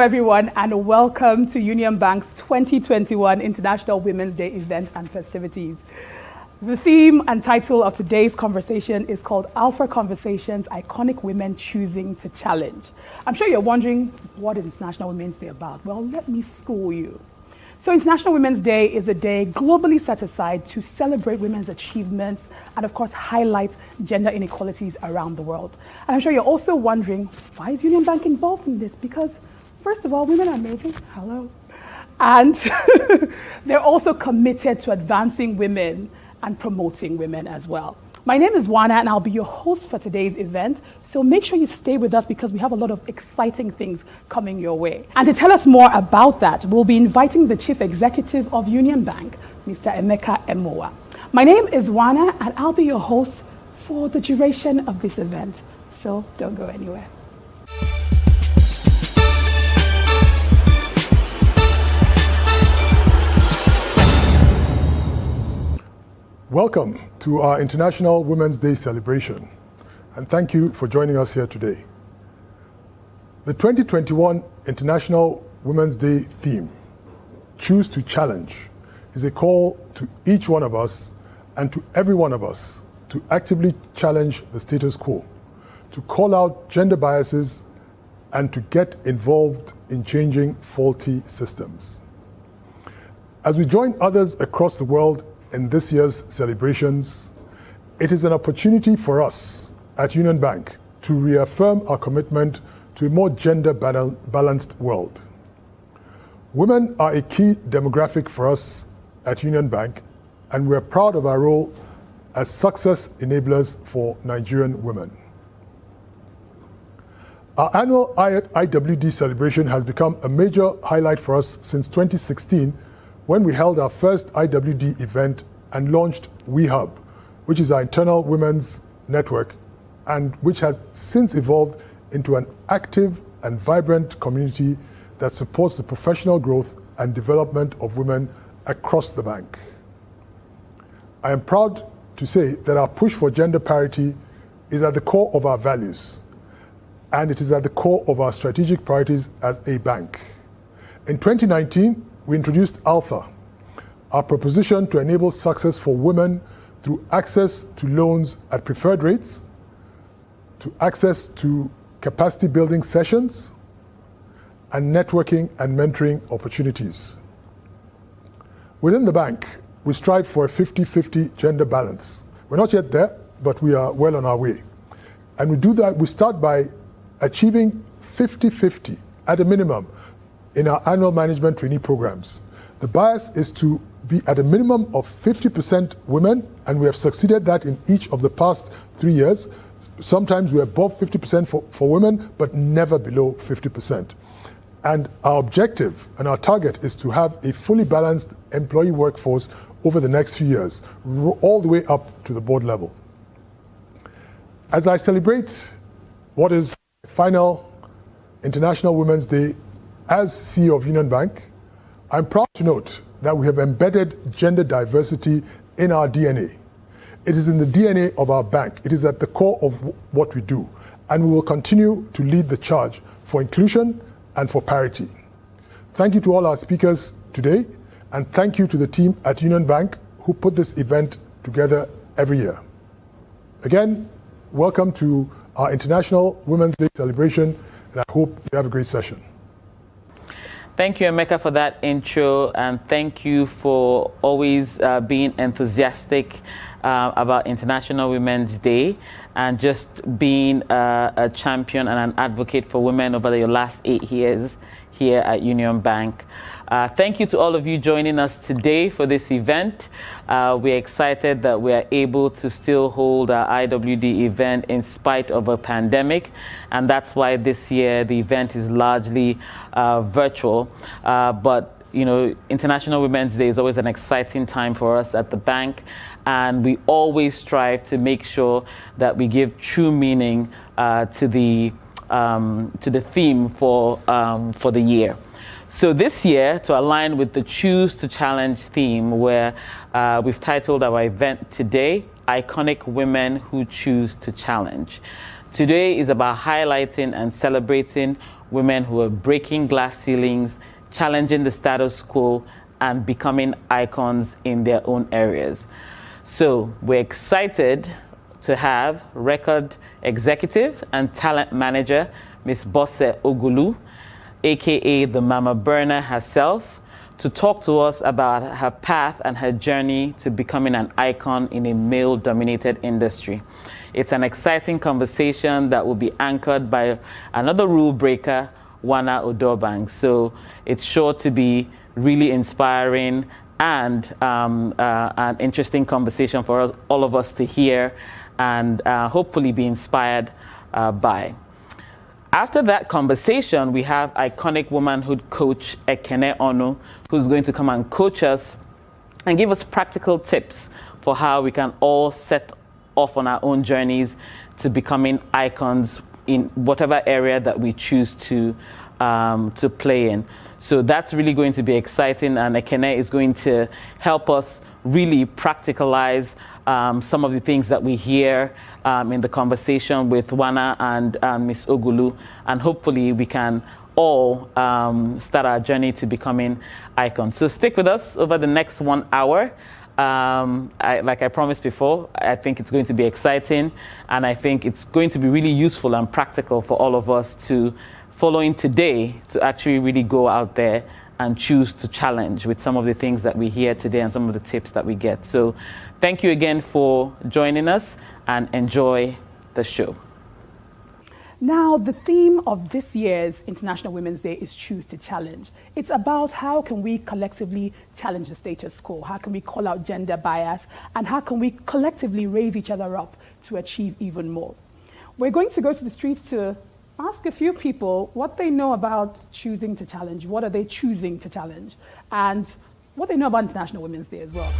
everyone, and welcome to Union Bank's 2021 International Women's Day event and festivities. The theme and title of today's conversation is called Alpha Conversations, Iconic Women Choosing to Challenge. I'm sure you're wondering, what is International Women's Day about? Well, let me school you. So International Women's Day is a day globally set aside to celebrate women's achievements and, of course, highlight gender inequalities around the world. And I'm sure you're also wondering, why is Union Bank involved in this? Because, first of all, women are amazing. Hello. And they're also committed to advancing women and promoting women as well. My name is Wana, and I'll be your host for today's event. So make sure you stay with us because we have a lot of exciting things coming your way. And to tell us more about that, we'll be inviting the Chief Executive of Union Bank, Mr. Ekene Onu. My name is Wana, and I'll be your host for the duration of this event. So don't go anywhere. Welcome to our International Women's Day celebration, and thank you for joining us here today. The 2021 International Women's Day theme, Choose to Challenge, is a call to each one of us and to every one of us to actively challenge the status quo, to call out gender biases, and to get involved in changing faulty systems. As we join others across the world in this year's celebrations, it is an opportunity for us at Union Bank to reaffirm our commitment to a more gender-balanced world. Women are a key demographic for us at Union Bank, and we're proud of our role as success enablers for Nigerian women. Our annual IWD celebration has become a major highlight for us since 2016, when we held our first IWD event and launched WeHub, which is our internal women's network, and which has since evolved into an active and vibrant community that supports the professional growth and development of women across the bank. I am proud to say that our push for gender parity is at the core of our values, and it is at the core of our strategic priorities as a bank. In 2019, we introduced αlpher, our proposition to enable success for women through access to loans at preferred rates, to access to capacity building sessions, and networking and mentoring opportunities. Within the bank, we strive for a 50-50 gender balance. We're not yet there, but we are well on our way. And we do that, we start by achieving 50-50 at a minimum in our annual management trainee programs. The bias is to be at a minimum of 50% women, and we have succeeded that in each of the past 3 years. Sometimes we're above 50% for women, but never below 50%. And our objective and our target is to have a fully balanced employee workforce over the next few years, all the way up to the board level. As I celebrate what is the final International Women's Day as CEO of Union Bank, I'm proud to note that we have embedded gender diversity in our DNA. It is in the DNA of our bank. It is at the core of what we do, and we will continue to lead the charge for inclusion and for parity. Thank you to all our speakers today, and thank you to the team at Union Bank who put this event together every year. Again, welcome to our International Women's Day celebration, and I hope you have a great session. Thank you, Emeka, for that intro, and thank you for always being enthusiastic about International Women's Day and just being a champion and an advocate for women over your last 8 years here at Union Bank. Thank you to all of you joining us today for this event. We're excited that we are able to still hold our IWD event in spite of a pandemic, and that's why this year the event is largely virtual. But you know, International Women's Day is always an exciting time for us at the bank, and we always strive to make sure that we give true meaning to the theme for the year. So this year, to align with the Choose to Challenge theme, where we've titled our event today, Iconic Women Who Choose to Challenge. Today is about highlighting and celebrating women who are breaking glass ceilings, challenging the status quo, and becoming icons in their own areas. So we're excited to have record executive and talent manager, Miss Bose Ogulu, aka the Mama Burna herself, to talk to us about her path and her journey to becoming an icon in a male-dominated industry. It's an exciting conversation that will be anchored by another rule breaker, Wana Udobang. So it's sure to be really inspiring and an interesting conversation for us, all of us to hear and hopefully be inspired by. After that conversation, we have iconic womanhood coach Ekene Onu, who's going to come and coach us and give us practical tips for how we can all set off on our own journeys to becoming icons in whatever area that we choose to play in. So that's really going to be exciting, and Ekene is going to help us really practicalize some of the things that we hear in the conversation with Wana and Miss Ogulu, and hopefully we can all start our journey to becoming icons. So stick with us over the next 1 hour. Like I promised before, I think it's going to be exciting, and I think it's going to be really useful and practical for all of us to following today to actually really go out there and choose to challenge with some of the things that we hear today and some of the tips that we get. So thank you again for joining us, and enjoy the show. Now, the theme of this year's International Women's Day is Choose to Challenge. It's about how can we collectively challenge the status quo, how can we call out gender bias, and how can we collectively raise each other up to achieve even more. We're going to go to the streets to ask a few people what they know about choosing to challenge, what are they choosing to challenge, and what they know about International Women's Day as well.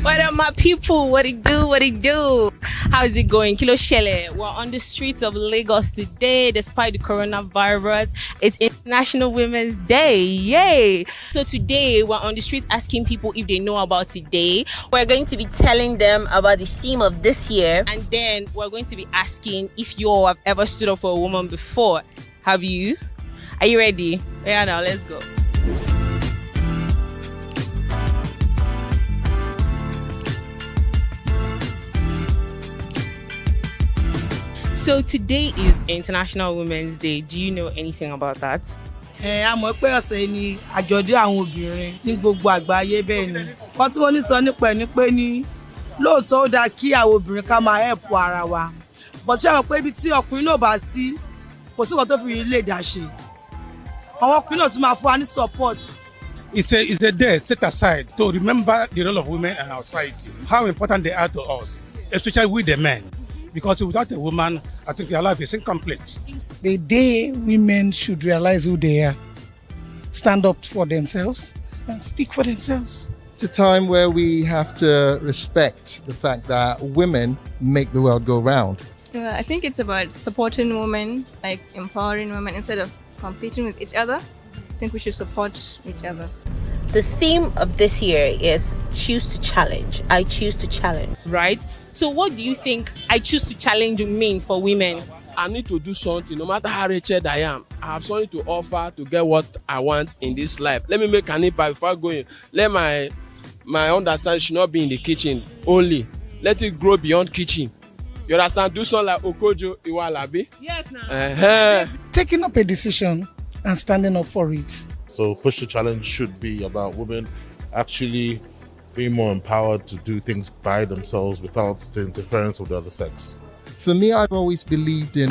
What up, my people? What it do? What it do? How's it going? Kilo Shele. We're on the streets of Lagos today, despite the coronavirus. It's International Women's Day. Yay! So today, we're on the streets asking people if they know about today. We're going to be telling them about the theme of this year. And then we're going to be asking if you all have ever stood up for a woman before. Have you? Are you ready? Yeah, now let's go. So today is International Women's Day. Do you know anything about that? A mọ̀ pé ọ̀sẹ̀ ni àjọ̀dún àwọn obìnrin ní gbogbo àgbáyé bẹ́ẹ̀ ni. Wọ́n tí wọ́n ní sọ nípa ẹ̀ ni pé ní lóòótọ́ ó dáa kí àwọn obìnrin ká máa help ara wa. But ṣé àwọn pé ibi tí ọkùnrin náà bá sí kò sí nǹkan tó fi lè dá ṣe. Àwọn ọkùnrin náà tún máa fún wa ní support. It's a day set aside to remember the role of women in our society, how important they are to us, especially with the men. Because without a woman, I think their life is incomplete. The day women should realize who they are, stand up for themselves, and speak for themselves. It's a time where we have to respect the fact that women make the world go round. I think it's about supporting women, like empowering women instead of competing with each other. I think we should support each other. The theme of this year is Choose to Challenge. I choose to challenge. Right? So what do you think I choose to challenge mean for women? I need to do something, no matter how wretched I am. I have something to offer to get what I want in this life. Let me make an impact before going. Let my understanding should not be in the kitchen only. Let it grow beyond kitchen. You understand? Do something like Okojo Iwalabi. Yes, now. Taking up a decision and standing up for it. So Push to Challenge should be about women actually being more empowered to do things by themselves without the interference of the other sex. For me, I've always believed in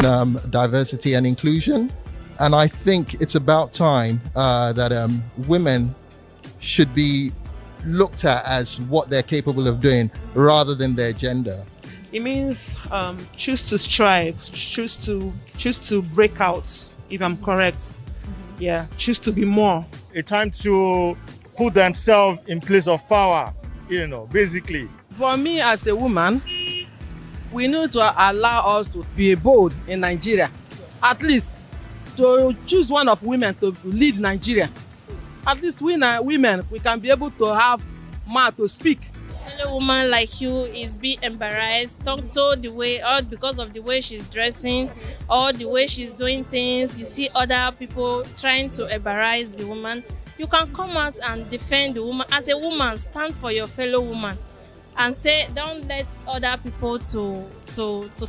diversity and inclusion. And I think it's about time that women should be looked at as what they're capable of doing rather than their gender. It means choose to strive, choose to break out, if I'm correct. Yeah, choose to be more. A time to put themselves in place of power, basically. For me as a woman, we need to allow us to be bold in Nigeria. At least to choose one of women to lead Nigeria. At least we women, we can be able to have mouth to speak. A woman like you is being embarrassed, told the way, or because of the way she's dressing, or the way she's doing things. You see other people trying to embarrass the woman. You can come out and defend the woman. As a woman, stand for your fellow woman and say, don't let other people to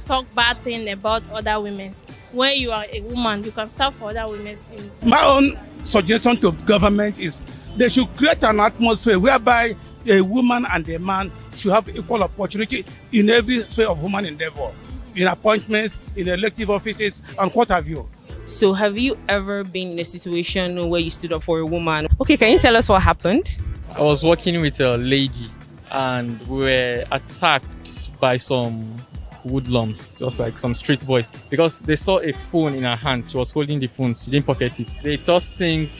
talk bad things about other women. When you are a woman, you can stand for other women. My own suggestion to government is they should create an atmosphere whereby a woman and a man should have equal opportunity in every sphere of human endeavor, in appointments, in elective offices, and what have you. So have you ever been in a situation where you stood up for a woman? Okay, can you tell us what happened? I was working with a lady and we were attacked by some hoodlums, just like some street boys, because they saw a phone in her hand. She was holding the phone, she didn't pocket it. They just think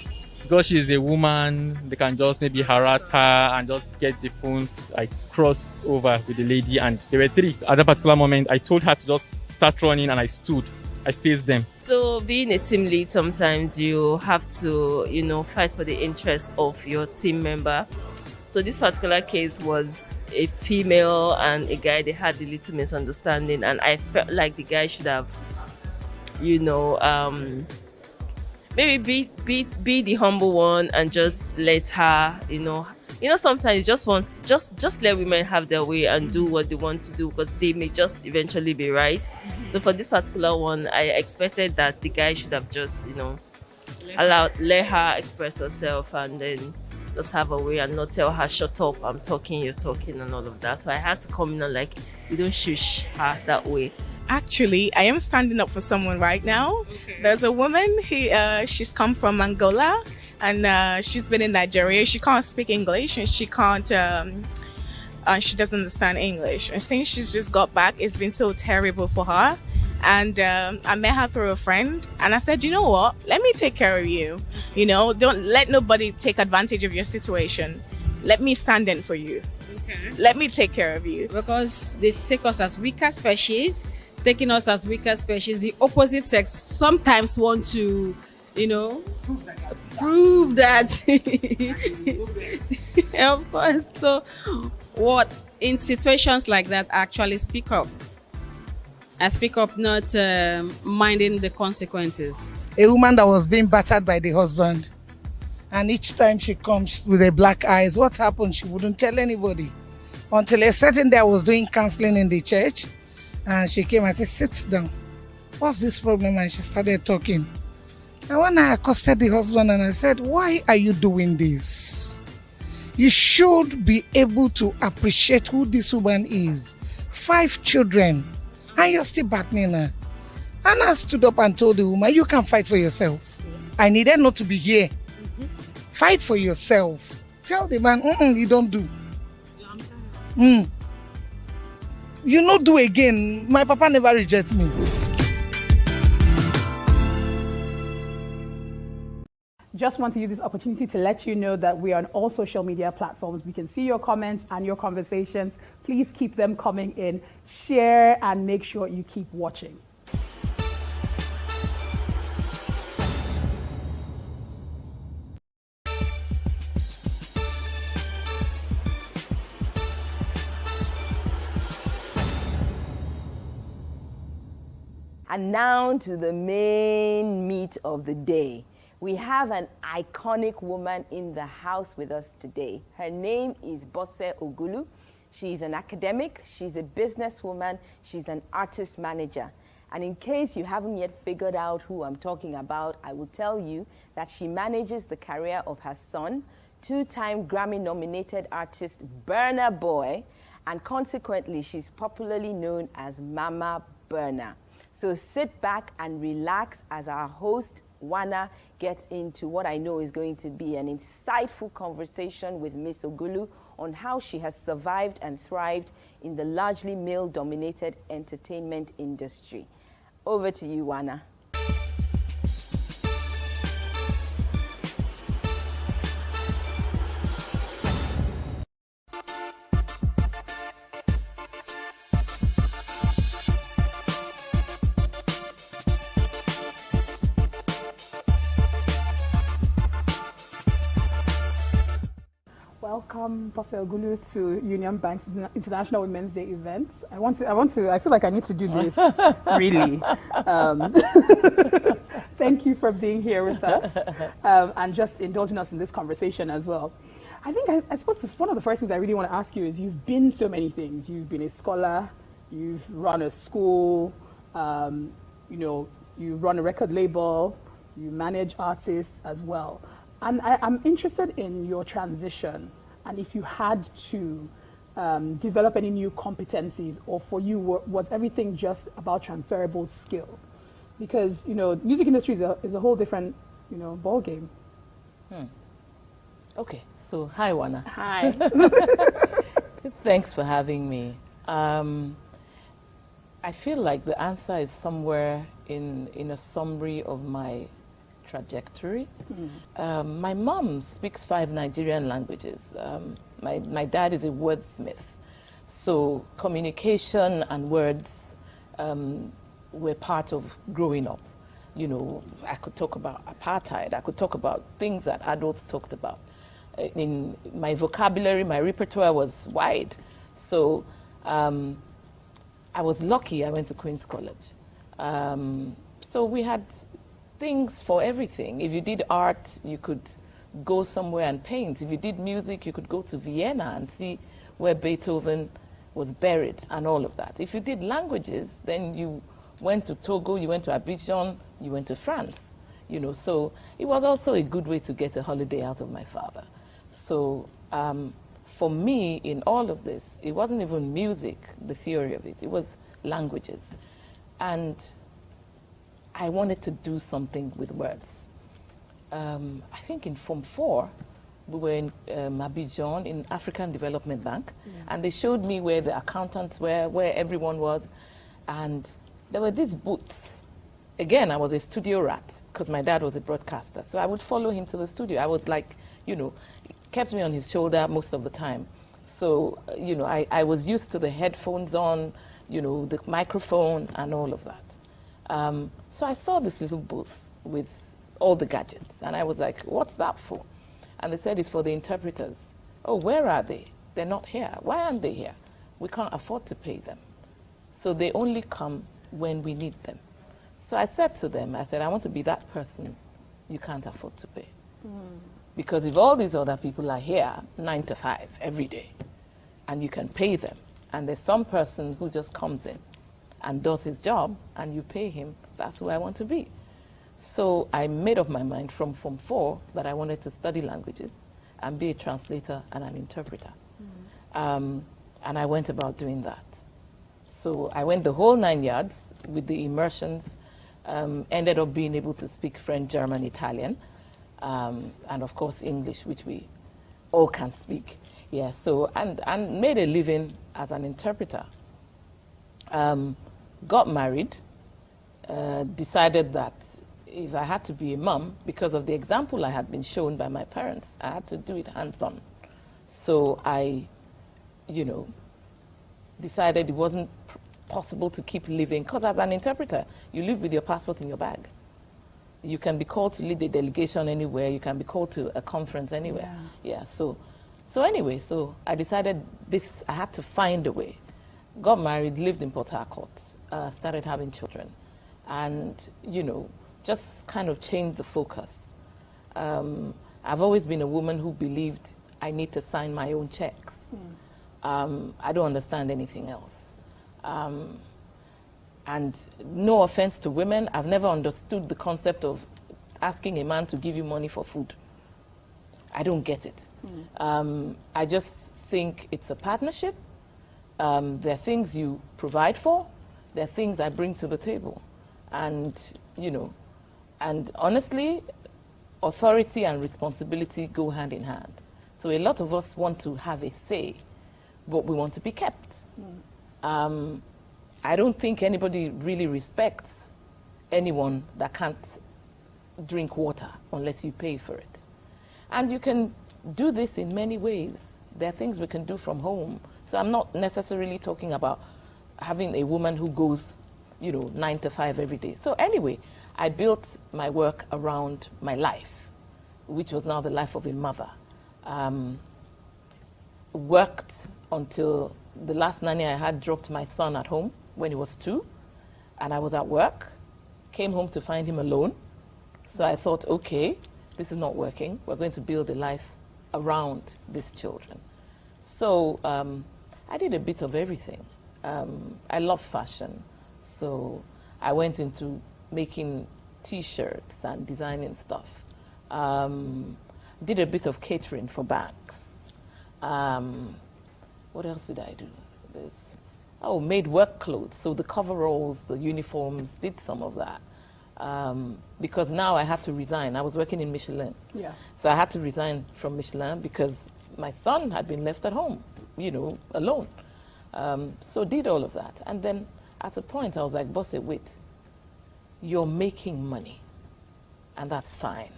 because she's a woman, they can just maybe harass her and just get the phone. I crossed over with the lady and there were three. At that particular moment, I told her to just start running and I stood. I faced them. So being a team lead, sometimes you have to, fight for the interest of your team member. So this particular case was a female and a guy. They had a little misunderstanding and I felt like the guy should have, maybe be the humble one and just let her, sometimes you just want, just let women have their way and do what they want to do because they may just eventually be right. So for this particular one, I expected that the guy should have just, let her express herself and then just have a way and not tell her, shut up, I'm talking, you're talking and all of that. So I had to come in and you don't shush her that way. Actually, I am standing up for someone right now. Okay. There's a woman, she's come from Angola and she's been in Nigeria. She can't speak English and she can't, she doesn't understand English. And since she's just got back, it's been so terrible for her. And I met her through a friend and I said, you know what, let me take care of you. Don't let nobody take advantage of your situation. Let me stand in for you. Okay. Let me take care of you. Because they take us as weaker species. Taking us as weaker species, the opposite sex sometimes want to, prove that. Of course. So, what in situations like that, actually speak up. I speak up, not minding the consequences. A woman that was being battered by the husband, and each time she comes with her black eyes, what happened? She wouldn't tell anybody until a certain day I was doing counseling in the church. And she came and said, sit down. What's this problem? And she started talking. And when I accosted the husband and I said, why are you doing this? You should be able to appreciate who this woman is. 5 children. And you're still battling her. And I stood up and told the woman, you can fight for yourself. I needed not to be here. Fight for yourself. Tell the man, you don't do. You not do again. My papa never rejects me. Just want to use this opportunity to let you know that we are on all social media platforms. We can see your comments and your conversations. Please keep them coming in. Share and make sure you keep watching. And now to the main meat of the day. We have an iconic woman in the house with us today. Her name is Bose Ogulu. She's an academic, she's a businesswoman, she's an artist manager. And in case you haven't yet figured out who I'm talking about, I will tell you that she manages the career of her son, 2-time Grammy-nominated artist Burna Boy, and consequently, she's popularly known as Mama Burna. So sit back and relax as our host, Wana, gets into what I know is going to be an insightful conversation with Miss Ogulu on how she has survived and thrived in the largely male-dominated entertainment industry. Over to you, Wana. welcome Bose Ogulu to Union Bank's International Women's Day event. I feel like I need to do this, really. Thank you for being here with us and just indulging us in this conversation as well. I suppose one of the first things I really want to ask you is you've been so many things. You've been a scholar, you've run a school, you run a record label, you manage artists as well. And I'm interested in your transition and if you had to develop any new competencies, or for you, was everything just about transferable skill? Because, music industry is a whole different, ball game. Okay, so hi, Wana. Hi. Thanks for having me. I feel like the answer is somewhere in a summary of my trajectory. My mom speaks 5 Nigerian languages. My dad is a wordsmith. So communication and words were part of growing up. I could talk about apartheid. I could talk about things that adults talked about. In my vocabulary, my repertoire was wide. So I was lucky I went to Queen's College. So we had things for everything. If you did art, you could go somewhere and paint. If you did music, you could go to Vienna and see where Beethoven was buried and all of that. If you did languages, then you went to Togo, you went to Abidjan, you went to France. So it was also a good way to get a holiday out of my father. So for me, in all of this, it wasn't even music, the theory of it. It was languages. And I wanted to do something with words. I think in Form 4, we were in Abidjan, in African Development Bank, and they showed me where the accountants were, where everyone was, and there were these booths. Again, I was a studio rat, because my dad was a broadcaster, so I would follow him to the studio. I was like, kept me on his shoulder most of the time. So, I was used to the headphones on, the microphone and all of that. So I saw this little booth with all the gadgets, and I was like, what's that for? And they said it's for the interpreters. Oh, where are they? They're not here. Why aren't they here? We can't afford to pay them. So they only come when we need them. So I said to them, I want to be that person you can't afford to pay. Because if all these other people are here 9 to 5 every day, and you can pay them, and there's some person who just comes in and does his job, and you pay him, that's who I want to be. So I made up my mind from Form 4 that I wanted to study languages and be a translator and an interpreter. And I went about doing that. So I went the whole 9 yards with the immersions, ended up being able to speak French, German, Italian, and of course English, which we all can speak. Yeah, so, and made a living as an interpreter. Got married, decided that if I had to be a mom, because of the example I had been shown by my parents, I had to do it hands-on. So I, decided it wasn't possible to keep living, because as an interpreter, you live with your passport in your bag. You can be called to lead a delegation anywhere, you can be called to a conference anywhere. Yeah, so anyway, so I decided I had to find a way. Got married, lived in Port Harcourt, started having children, and, just kind of changed the focus. I've always been a woman who believed I need to sign my own checks. I don't understand anything else. And no offense to women, I've never understood the concept of asking a man to give you money for food. I don't get it. I just think it's a partnership. There are things you provide for, there are things I bring to the table. And, and honestly, authority and responsibility go hand in hand. So a lot of us want to have a say, but we want to be kept. I don't think anybody really respects anyone that can't drink water unless you pay for it. And you can do this in many ways. There are things we can do from home. So I'm not necessarily talking about having a woman who goes, 9 to 5 every day. So anyway, I built my work around my life, which was now the life of a mother. worked until the last nanny I had dropped my son at home when he was 2, and I was at work, came home to find him alone. So I thought, okay, this is not working. We're going to build a life around these children. So I did a bit of everything. I love fashion. So I went into making T-shirts and designing stuff. Did a bit of catering for banks. What else did I do? Made work clothes. So the coveralls, the uniforms, did some of that. Because now I had to resign. I was working in Michelin. Yeah. So I had to resign from Michelin because my son had been left at home, alone. So did all of that. And then at a point I was like, Bose, wait, you're making money, and that's fine.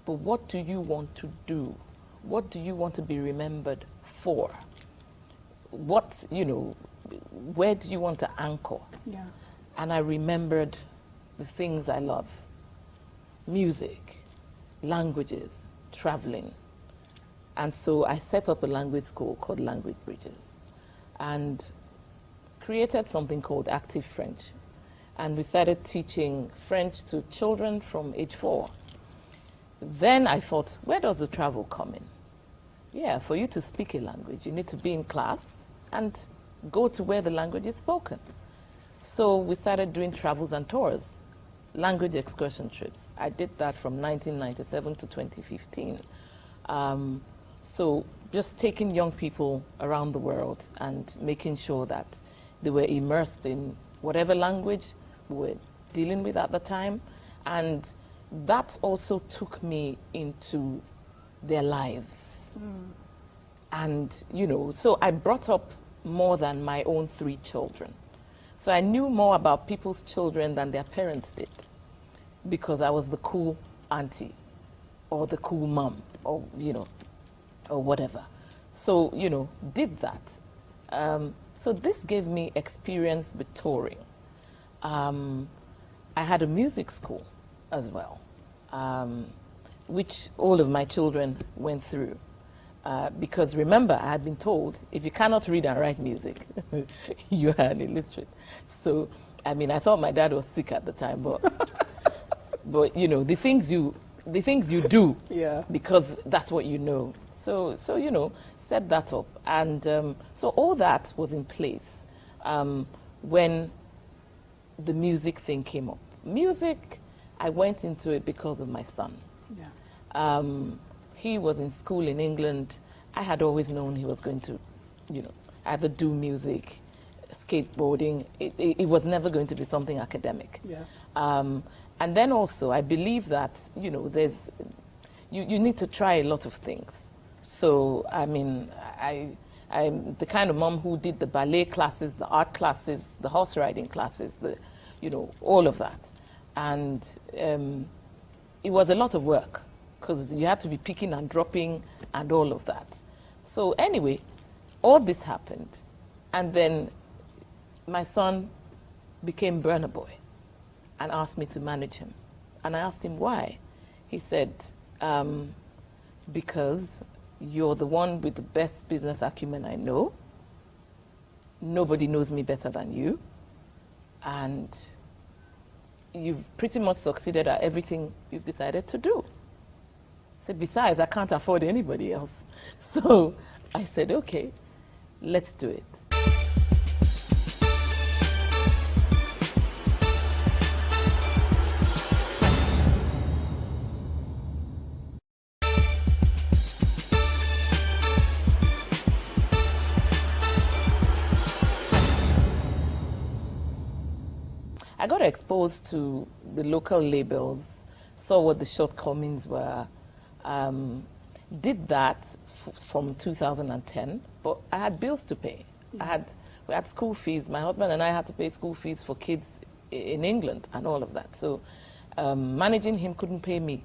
But what do you want to do? What do you want to be remembered for? Where do you want to anchor? Yeah. And I remembered the things I love: music, languages, traveling. And so I set up a language school called Language Bridges and created something called Active French. And we started teaching French to children from age 4. Then I thought, where does the travel come in? Yeah, for you to speak a language, you need to be in class and go to where the language is spoken. So we started doing travels and tours, language excursion trips. I did that from 1997 to 2015. So just taking young people around the world and making sure that they were immersed in whatever language we were dealing with at the time. And that also took me into their lives. And, so I brought up more than my own 3 children. So I knew more about people's children than their parents did, because I was the cool auntie or the cool mom or, or whatever. So, did that. So this gave me experience with touring. I had a music school as well, which all of my children went through. Because remember, I had been told, if you cannot read and write music, you are an illiterate. So, I thought my dad was sick at the time, but, the things you do, yeah, because that's what you know. So set that up. And so all that was in place when the music thing came up. Music, I went into it because of my son. Yeah. He was in school in England. I had always known he was going to, either do music, skateboarding. It was never going to be something academic. Yeah. And then also, I believe that, you need to try a lot of things. So, I'm the kind of mom who did the ballet classes, the art classes, the horse riding classes, all of that. And it was a lot of work, because you had to be picking and dropping and all of that. So anyway, all this happened. And then my son became Burna Boy and asked me to manage him. And I asked him why. He said, because you're the one with the best business acumen I know. Nobody knows me better than you. And you've pretty much succeeded at everything you've decided to do. I said, besides, I can't afford anybody else. So I said, okay, let's do it. I got exposed to the local labels, saw what the shortcomings were, did that from 2010, but I had bills to pay. We had school fees. My husband and I had to pay school fees for kids in England and all of that. So managing him couldn't pay me.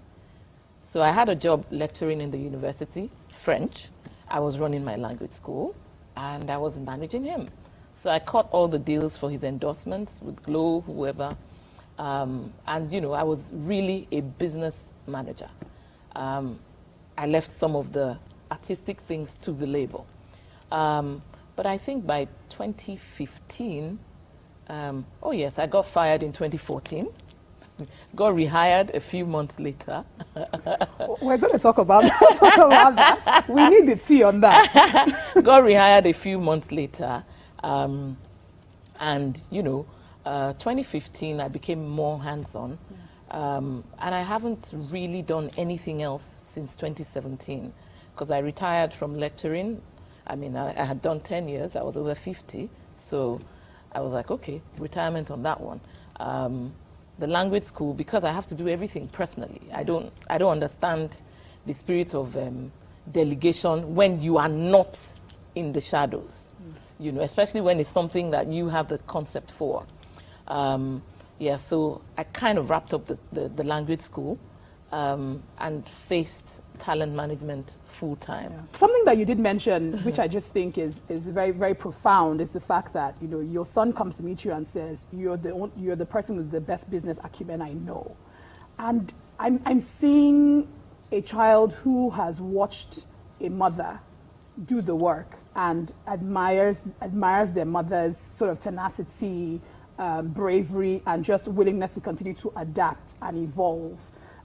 So I had a job lecturing in the university, French. I was running my language school, and I was managing him. So I cut all the deals for his endorsements with Glow, whoever. And, I was really a business manager. I left some of the artistic things to the label. But I think by 2015, oh yes, I got fired in 2014. Got rehired a few months later. We're going to talk about that. We need the tea on that. Got rehired a few months later. And, 2015, I became more hands-on. And I haven't really done anything else since 2017 because I retired from lecturing. I mean, I had done 10 years. I was over 50. So I was like, okay, retirement on that one. The language school, because I have to do everything personally. I don't understand the spirit of delegation when you are not in the shadows. Especially when it's something that you have the concept for. So I kind of wrapped up the language school and faced talent management full time. Yeah. Something that you did mention, which I just think is very, very profound, is the fact that your son comes to meet you and says, you're the person with the best business acumen I know. And I'm seeing a child who has watched a mother do the work and admires their mother's sort of tenacity, bravery, and just willingness to continue to adapt and evolve.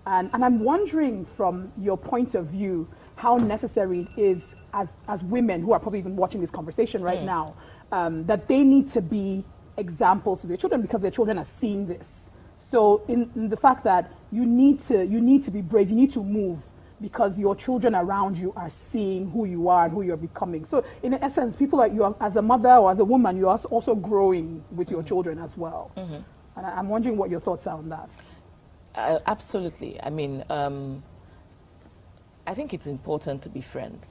And I'm wondering, from your point of view, how necessary it is as women who are probably even watching this conversation right now, that they need to be examples to their children because their children are seeing this. So in the fact that you need to be brave, you need to move because your children around you are seeing who you are and who you're becoming. So in essence, people like you, as a mother or as a woman, you're also growing with your children as well. And I'm wondering what your thoughts are on that. Absolutely. I mean, I think it's important to be friends.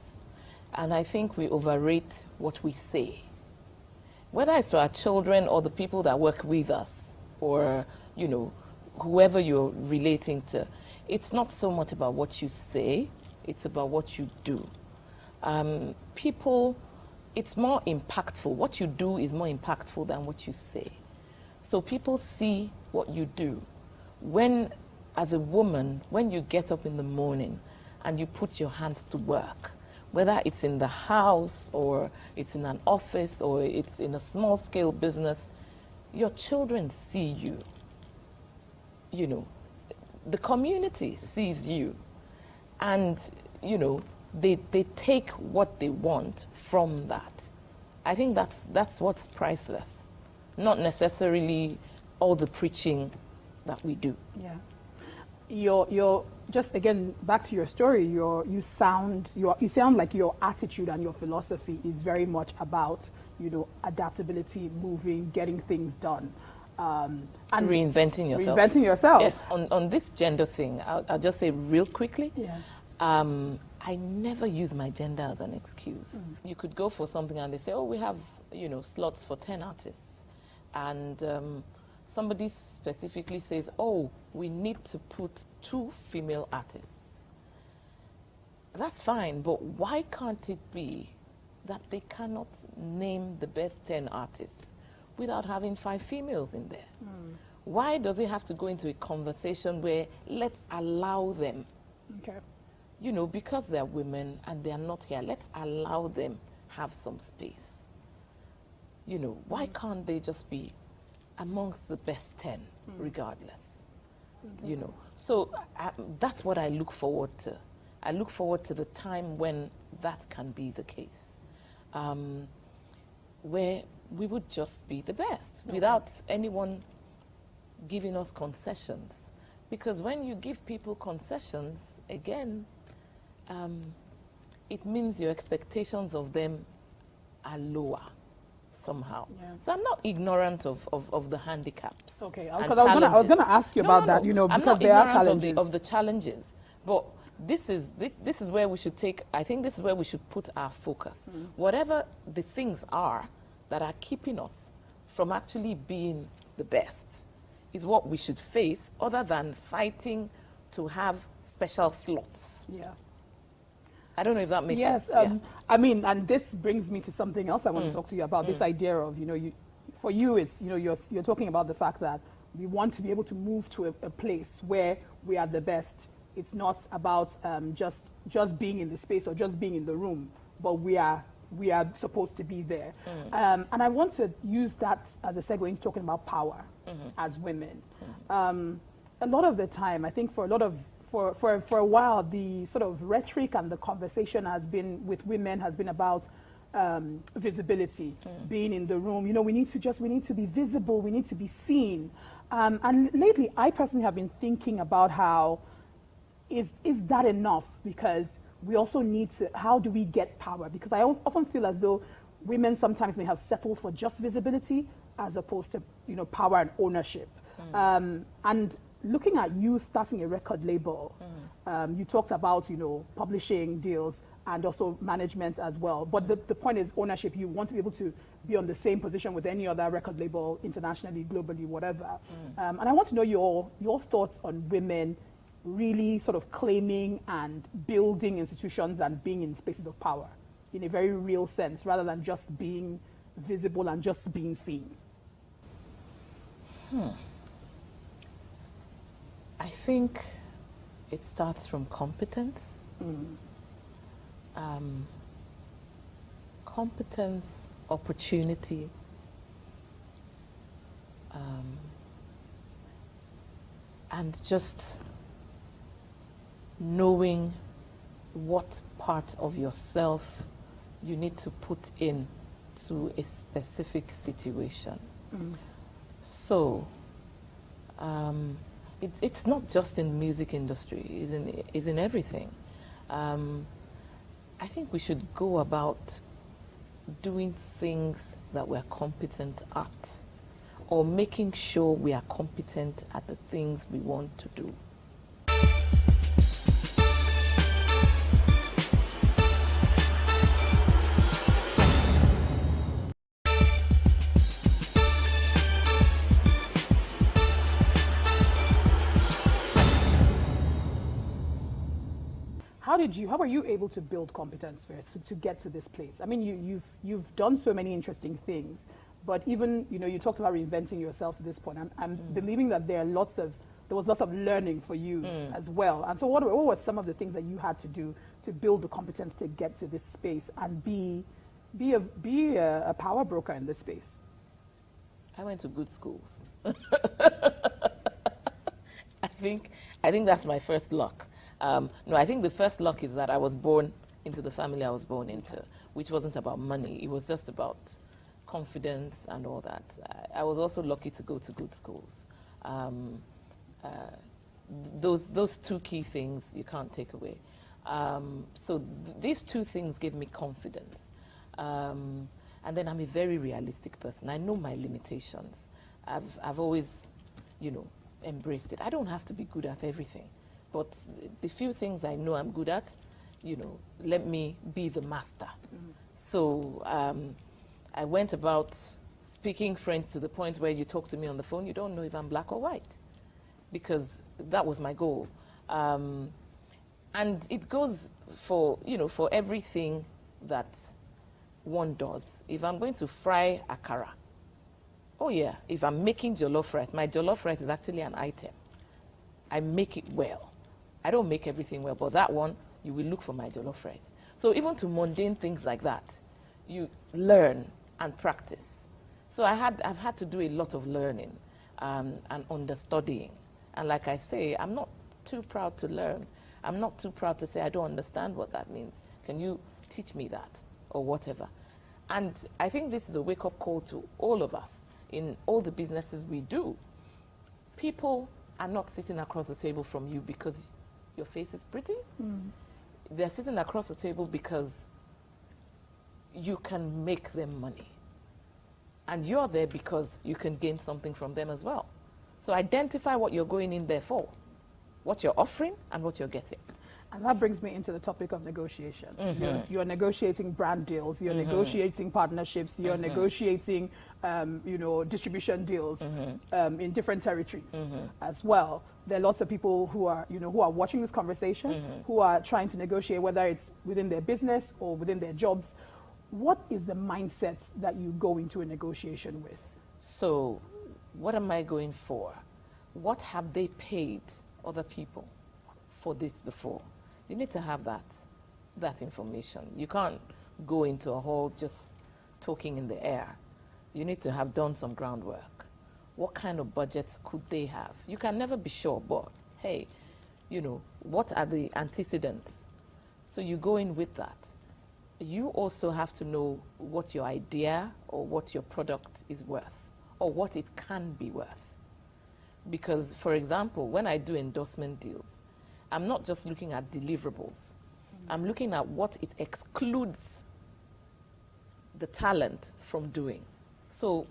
And I think we overrate what we say. Whether it's to our children or the people that work with us or, whoever you're relating to, it's not so much about what you say, it's about what you do. People, it's more impactful. What you do is more impactful than what you say. So people see what you do. When, as a woman, when you get up in the morning and you put your hands to work, whether it's in the house or it's in an office or it's in a small-scale business, your children see you. The community sees you. And, they take what they want from that. I think that's what's priceless. Not necessarily all the preaching that we do. Yeah. You're just, again, back to your story, you sound like your attitude and your philosophy is very much about, adaptability, moving, getting things done. And reinventing yourself. Reinventing yourself. Yes, on this gender thing, I'll just say real quickly, I never use my gender as an excuse. You could go for something and they say, oh, we have, slots for 10 artists. And somebody specifically says, oh, we need to put 2 female artists. That's fine, but why can't it be that they cannot name the best 10 artists without having 5 females in there? Why does it have to go into a conversation where let's allow them, because they're women and they're not here, let's allow them have some space. Why can't they just be amongst the best 10 regardless? So that's what I look forward to. I look forward to the time when that can be the case, where we would just be the best without anyone giving us concessions. Because when you give people concessions, again, it means your expectations of them are lower somehow. So I'm not ignorant of the handicaps. Okay, because I was going to ask you about that, because there are challenges. Of the challenges. But this is where we should I think this is where we should put our focus. Whatever the things are that are keeping us from actually being the best is what we should face, other than fighting to have special slots. I don't know if that makes sense. I mean, and this brings me to something else I want to talk to you about, this idea of, for you, it's, you're talking about the fact that we want to be able to move to a place where we are the best. It's not about just being in the space or just being in the room, but we are we are supposed to be there. And I want to use that as a segue into talking about power as women. A lot of the time, I think for a while, the sort of rhetoric and the conversation has been with women has been about visibility, being in the room. You know, we need to be visible, we need to be seen. And lately, I personally have been thinking about how is that enough? Because we also need to, how do we get power? Because I often feel as though women sometimes may have settled for just visibility as opposed to, you know, power and ownership. And looking at you starting a record label, you talked about, you know, publishing deals and also management as well. But the point is ownership. You want to be able to be on the same position with any other record label, internationally, globally, whatever. And I want to know your thoughts on women really sort of claiming and building institutions and being in spaces of power in a very real sense, rather than just being visible and just being seen. I think it starts from competence. Competence, opportunity, and just knowing what part of yourself you need to put in to a specific situation. So it's not just in the music industry, it's in everything. I think we should go about doing things that we're competent at, or making sure we are competent at the things we want to do. How were you able to build competence first to get to this place? I mean, you've done so many interesting things, but even, you know, you talked about reinventing yourself to this point. I'm believing that there was lots of learning for you as well. And so what were some of the things that you had to do to build the competence to get to this space and be a power broker in this space? I went to good schools. I think that's my first luck. No, I think the first luck is that I was born into the family I was born into, which wasn't about money. It was just about confidence and all that. I was also lucky to go to good schools. Those two key things you can't take away. So these two things gave me confidence. And then I'm a very realistic person. I know my limitations. I've always, you know, embraced it. I don't have to be good at everything. But the few things I know I'm good at, you know, let me be the master. So I went about speaking French to the point where you talk to me on the phone, you don't know if I'm black or white, because that was my goal. And it goes for, you know, for everything that one does. If I'm going to fry akara, oh yeah, if I'm making jollof rice, my jollof rice is actually an item. I make it well. I don't make everything well, but that one, you will look for my jollof rice. So even to mundane things like that, you learn and practice. So I've had to do a lot of learning and understudying. And like I say, I'm not too proud to learn. I'm not too proud to say I don't understand what that means. Can you teach me that or whatever? And I think this is a wake-up call to all of us in all the businesses we do. People are not sitting across the table from you because your face is pretty. They're sitting across the table because you can make them money. And you're there because you can gain something from them as well. So identify what you're going in there for, what you're offering and what you're getting. And that brings me into the topic of negotiation. You're negotiating brand deals, you're negotiating partnerships, you're negotiating you know, distribution deals in different territories as well. There are lots of people who are, you know, who are watching this conversation, who are trying to negotiate, whether it's within their business or within their jobs. What is the mindset that you go into a negotiation with? So, what am I going for? What have they paid other people for this before? You need to have that information. You can't go into a hall just talking in the air. You need to have done some groundwork. What kind of budgets could they have? You can never be sure, but hey, you know, what are the antecedents? So you go in with that. You also have to know what your idea or what your product is worth, or what it can be worth. Because, for example, when I do endorsement deals, I'm not just looking at deliverables. I'm looking at what it excludes the talent from doing. So,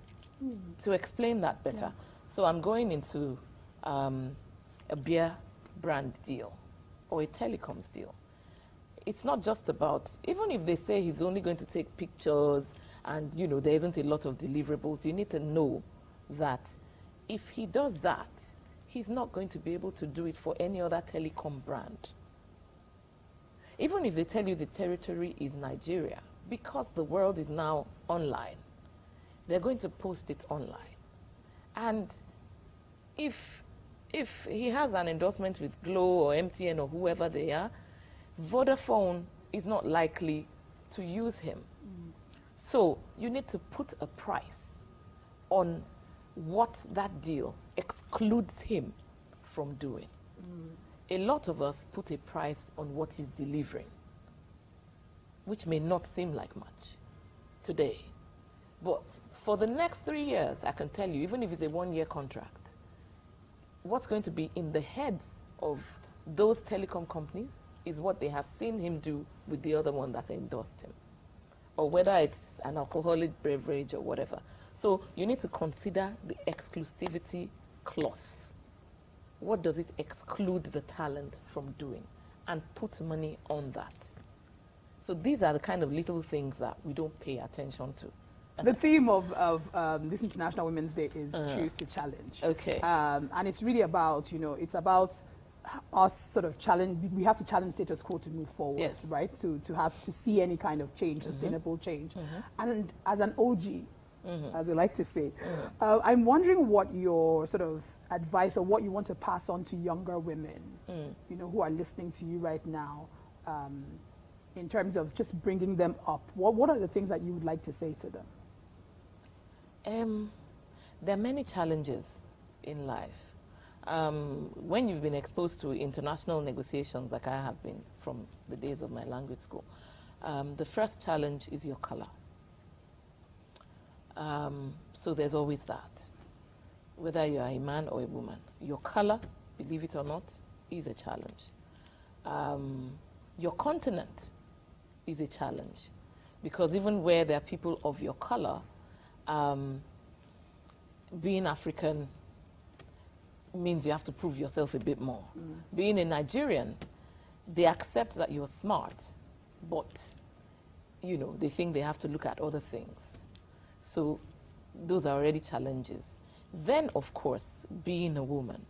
to explain that better, so I'm going into a beer brand deal or a telecoms deal. It's not just about, even if they say he's only going to take pictures and, you know, there isn't a lot of deliverables, you need to know that if he does that, he's not going to be able to do it for any other telecom brand. Even if they tell you the territory is Nigeria, because the world is now online, they're going to post it online. And if he has an endorsement with Glo or MTN or whoever they are, Vodafone is not likely to use him. So you need to put a price on what that deal excludes him from doing. A lot of us put a price on what he's delivering, which may not seem like much today. But for the next 3 years, I can tell you, even if it's a 1-year contract, what's going to be in the heads of those telecom companies is what they have seen him do with the other one that endorsed him, or whether it's an alcoholic beverage or whatever. So you need to consider the exclusivity clause. What does it exclude the talent from doing? And put money on that. So these are the kind of little things that we don't pay attention to. The theme of this International Women's Day is Choose to Challenge. Okay. And it's really about, you know, it's about us sort of challenge. We have to challenge status quo to move forward, Yes. right? To see any kind of change, sustainable change. And as an OG, as we like to say, I'm wondering what your sort of advice or what you want to pass on to younger women, you know, who are listening to you right now, in terms of just bringing them up. What are the things that you would like to say to them? There are many challenges in life. When you've been exposed to international negotiations like I have been from the days of my language school, the first challenge is your color. So there's always that. Whether you are a man or a woman, your color, believe it or not, is a challenge. Your continent is a challenge, because even where there are people of your color, being African means you have to prove yourself a bit more. Being a Nigerian, they accept that you're smart, but you know, they think they have to look at other things. So those are already challenges. Then, of course, being a woman,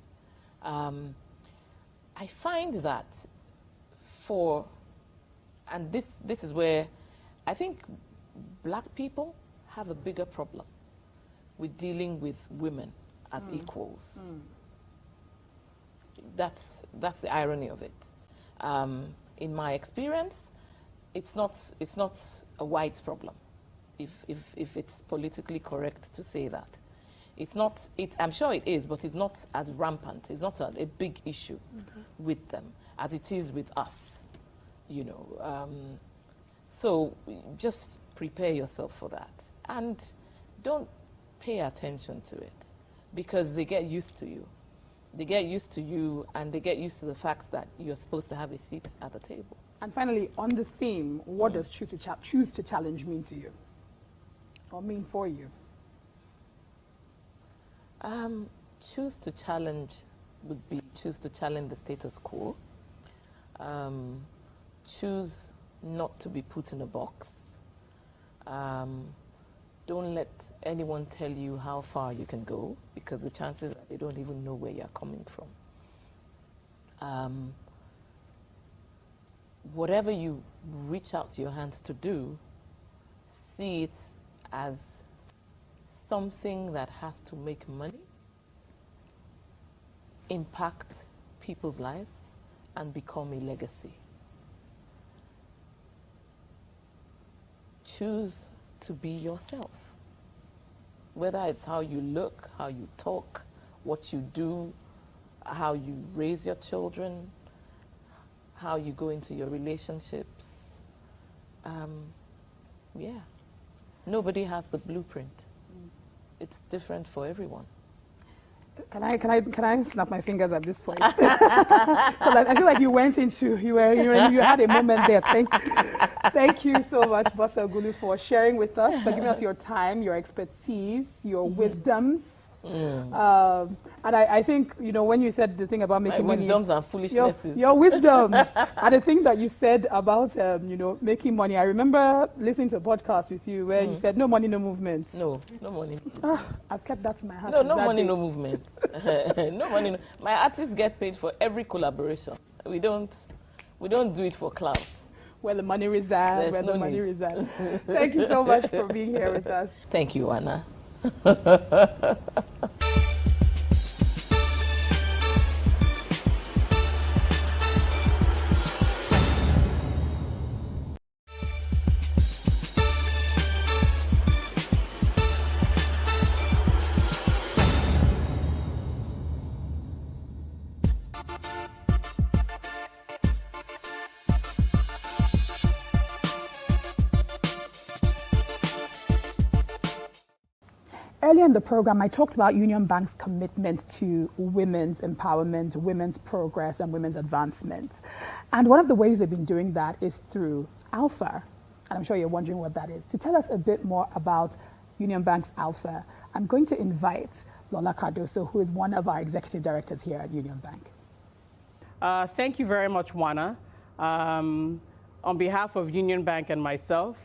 I find that and this is where I think black people have a bigger problem with dealing with women as equals. That's the irony of it. In my experience, it's not a white problem, if it's politically correct to say that. It's not. I'm sure it is, but it's not as rampant. It's not a big issue with them as it is with us. You know. So just prepare yourself for that, and don't pay attention to it, because they get used to you. They get used to you, and they get used to the fact that you're supposed to have a seat at the table. And finally, on the theme, what does choose to challenge mean to you, or mean for you? Choose to challenge would be choose to challenge the status quo. Choose not to be put in a box. Don't let anyone tell you how far you can go, because the chances are they don't even know where you're coming from. Whatever you reach out your hands to do, see it as something that has to make money, impact people's lives, and become a legacy. choose to be yourself. Whether it's how you look, how you talk, what you do, how you raise your children, how you go into your relationships. Yeah. Nobody has the blueprint. It's different for everyone. Can I snap my fingers at this point? Because I feel like you went into, you had a moment there. Thank you so much, Bose Ogulu, for sharing with us, for giving us your time, your expertise, your wisdoms. And I think, when you said the thing about making money, wisdoms and foolishnesses. Your wisdoms. And the thing that you said about, making money. I remember listening to a podcast with you where you said, no money, no movement. No money. I've kept that to my heart. No money, no movement. No money. No. My artists get paid for every collaboration. We don't do it for clout. Where the money resides, Thank you so much for being here with us. Thank you, Wana. Earlier in the program, I talked about Union Bank's commitment to women's empowerment, women's progress, and women's advancement. And one of the ways they've been doing that is through αlpher. And I'm sure you're wondering what that is. To tell us a bit more about Union Bank's αlpher, I'm going to invite Lola Cardoso, who is one of our executive directors here at Union Bank. Thank you very much, Wana. On behalf of Union Bank and myself,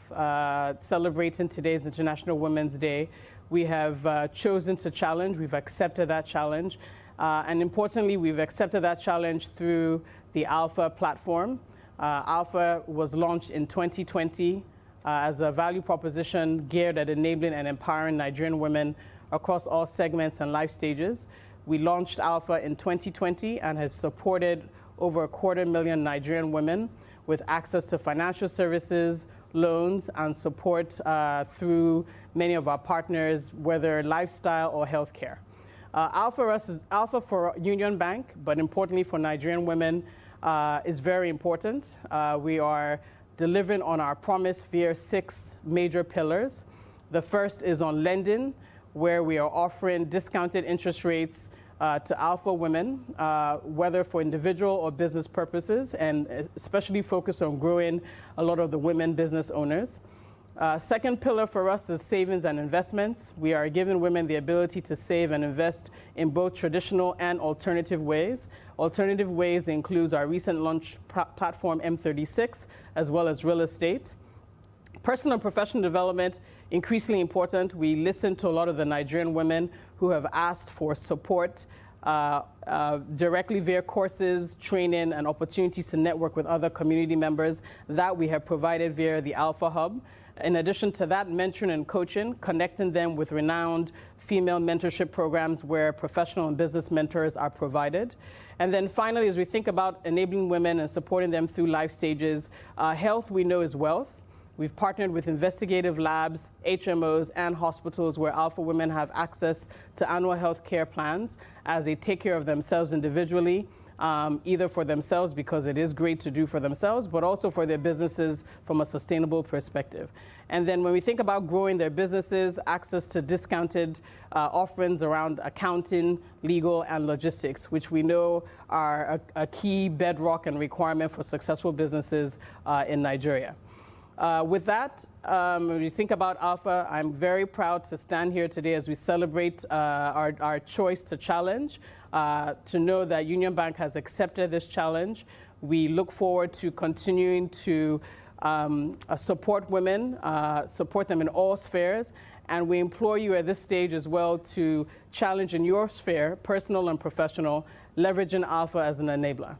celebrating today's International Women's Day, we have chosen to challenge. We've accepted that challenge. And importantly, we've accepted that challenge through the αlpher platform. αlpher was launched in 2020 as a value proposition geared at enabling and empowering Nigerian women across all segments and life stages. We launched αlpher in 2020 and has supported over 250,000 Nigerian women with access to financial services, loans, and support through many of our partners, whether lifestyle or healthcare. αlpher for Union Bank, but importantly for Nigerian women, is very important. We are delivering on our promise via 6 major pillars. The first is on lending, where we are offering discounted interest rates to αlpher women, whether for individual or business purposes, and especially focused on growing a lot of the women business owners. Second pillar for us is savings and investments. We are giving women the ability to save and invest in both traditional and alternative ways. Alternative ways includes our recent launch platform M36, as well as real estate. Personal and professional development, increasingly important. We listen to a lot of the Nigerian women who have asked for support directly via courses, training, and opportunities to network with other community members that we have provided via the αlpher Hub. In addition to that, mentoring and coaching, connecting them with renowned female mentorship programs where professional and business mentors are provided. And then finally, as we think about enabling women and supporting them through life stages, health we know is wealth. We've partnered with investigative labs, HMOs, and hospitals where αlpher women have access to annual health care plans as they take care of themselves individually, either for themselves because it is great to do for themselves, but also for their businesses from a sustainable perspective. And then when we think about growing their businesses, access to discounted offerings around accounting, legal, and logistics, which we know are a key bedrock and requirement for successful businesses in Nigeria. With that, when you think about αlpher, I'm very proud to stand here today as we celebrate our choice to challenge, to know that Union Bank has accepted this challenge. We look forward to continuing to support women, support them in all spheres, and we implore you at this stage as well to challenge in your sphere, personal and professional, leveraging αlpher as an enabler.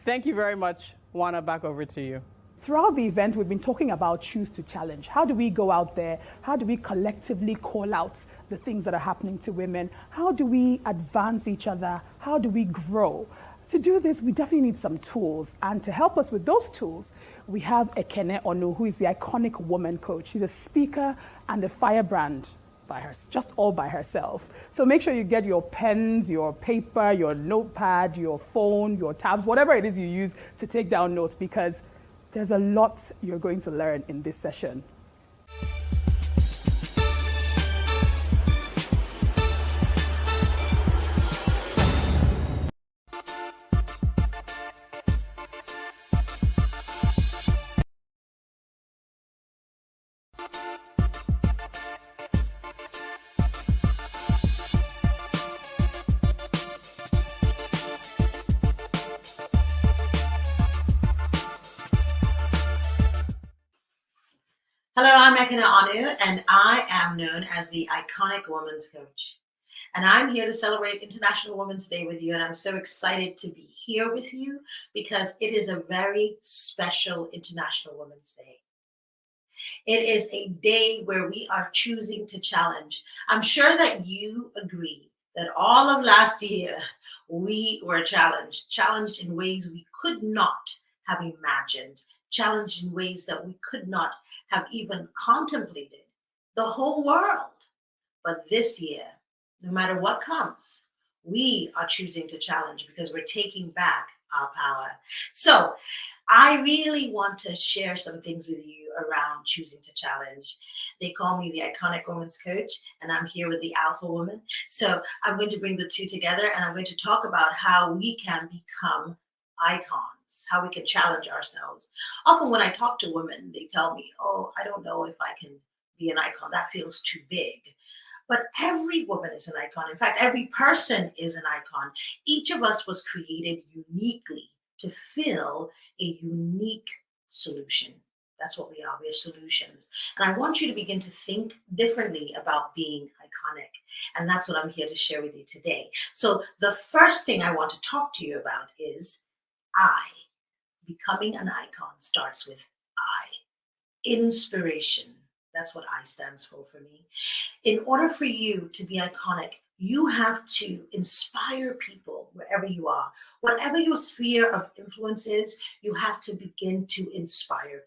Thank you very much. Wana, back over to you. Throughout the event, we've been talking about choose to challenge. How do we go out there? How do we collectively call out the things that are happening to women? How do we advance each other? How do we grow? To do this, we definitely need some tools. And to help us with those tools, we have Ekene Onu, who is the iconic woman coach. She's a speaker and a firebrand by her, just all by herself. So make sure you get your pens, your paper, your notepad, your phone, your tabs, whatever it is you use to take down notes, because there's a lot you're going to learn in this session. Hello, I'm Ekene Onu, and I am known as the Iconic Woman's Coach. And I'm here to celebrate International Women's Day with you, and I'm so excited to be here with you because it is a very special International Women's Day. It is a day where we are choosing to challenge. I'm sure that you agree that all of last year we were challenged in ways we could not have imagined, challenged in ways that we could not have even contemplated, the whole world. But this year, no matter what comes, we are choosing to challenge because we're taking back our power. So I really want to share some things with you around choosing to challenge. They call me the Iconic Woman's Coach, and I'm here with the Alpha Woman. So I'm going to bring the two together, and I'm going to talk about how we can become icons, how we can challenge ourselves. Often when I talk to women, they tell me, oh, I don't know if I can be an icon. That feels too big. But every woman is an icon. In fact, every person is an icon. Each of us was created uniquely to fill a unique solution. That's what we are. We are solutions. And I want you to begin to think differently about being iconic. And that's what I'm here to share with you today. So the first thing I want to talk to you about is I. Becoming an icon starts with I. Inspiration. That's what I stands for me. In order for you to be iconic, you have to inspire people wherever you are. Whatever your sphere of influence is, you have to begin to inspire people.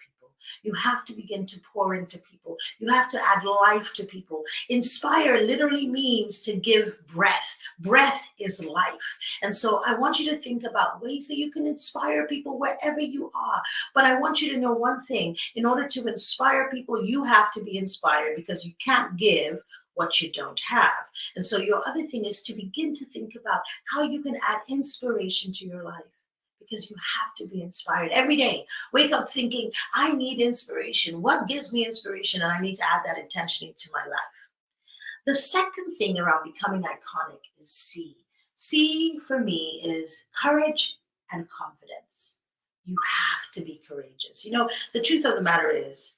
You have to begin to pour into people. You have to add life to people. Inspire literally means to give breath. Breath is life. And so I want you to think about ways that you can inspire people wherever you are. But I want you to know one thing. In order to inspire people, you have to be inspired because you can't give what you don't have. And so your other thing is to begin to think about how you can add inspiration to your life. Because you have to be inspired every day. Wake up thinking, I need inspiration. What gives me inspiration? And I need to add that intentionally to my life. The second thing around becoming iconic is C. C for me is courage and confidence. You have to be courageous. You know, the truth of the matter is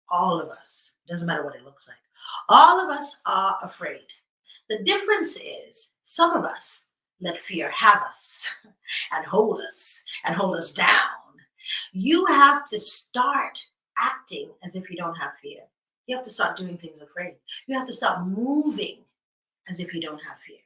all of us, doesn't matter what it looks like, all of us are afraid. The difference is some of us let fear have us and hold us down. You have to start acting as if you don't have fear. You have to start doing things afraid. You have to start moving as if you don't have fear.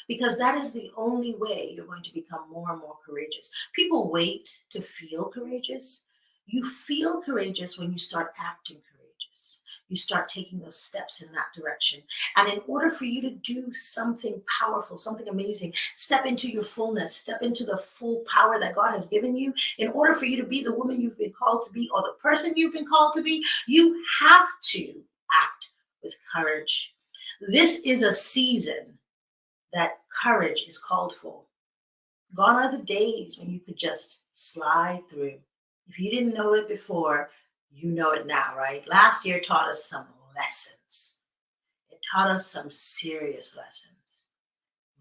Because that is the only way you're going to become more and more courageous. People wait to feel courageous. You feel courageous when you start acting courageous. You start taking those steps in that direction. And in order for you to do something powerful, something amazing, step into your fullness, step into the full power that God has given you, in order for you to be the woman you've been called to be or the person you've been called to be, you have to act with courage. This is a season that courage is called for. Gone are the days when you could just slide through. If you didn't know it before, you know it now, right? Last year taught us some lessons. It taught us some serious lessons.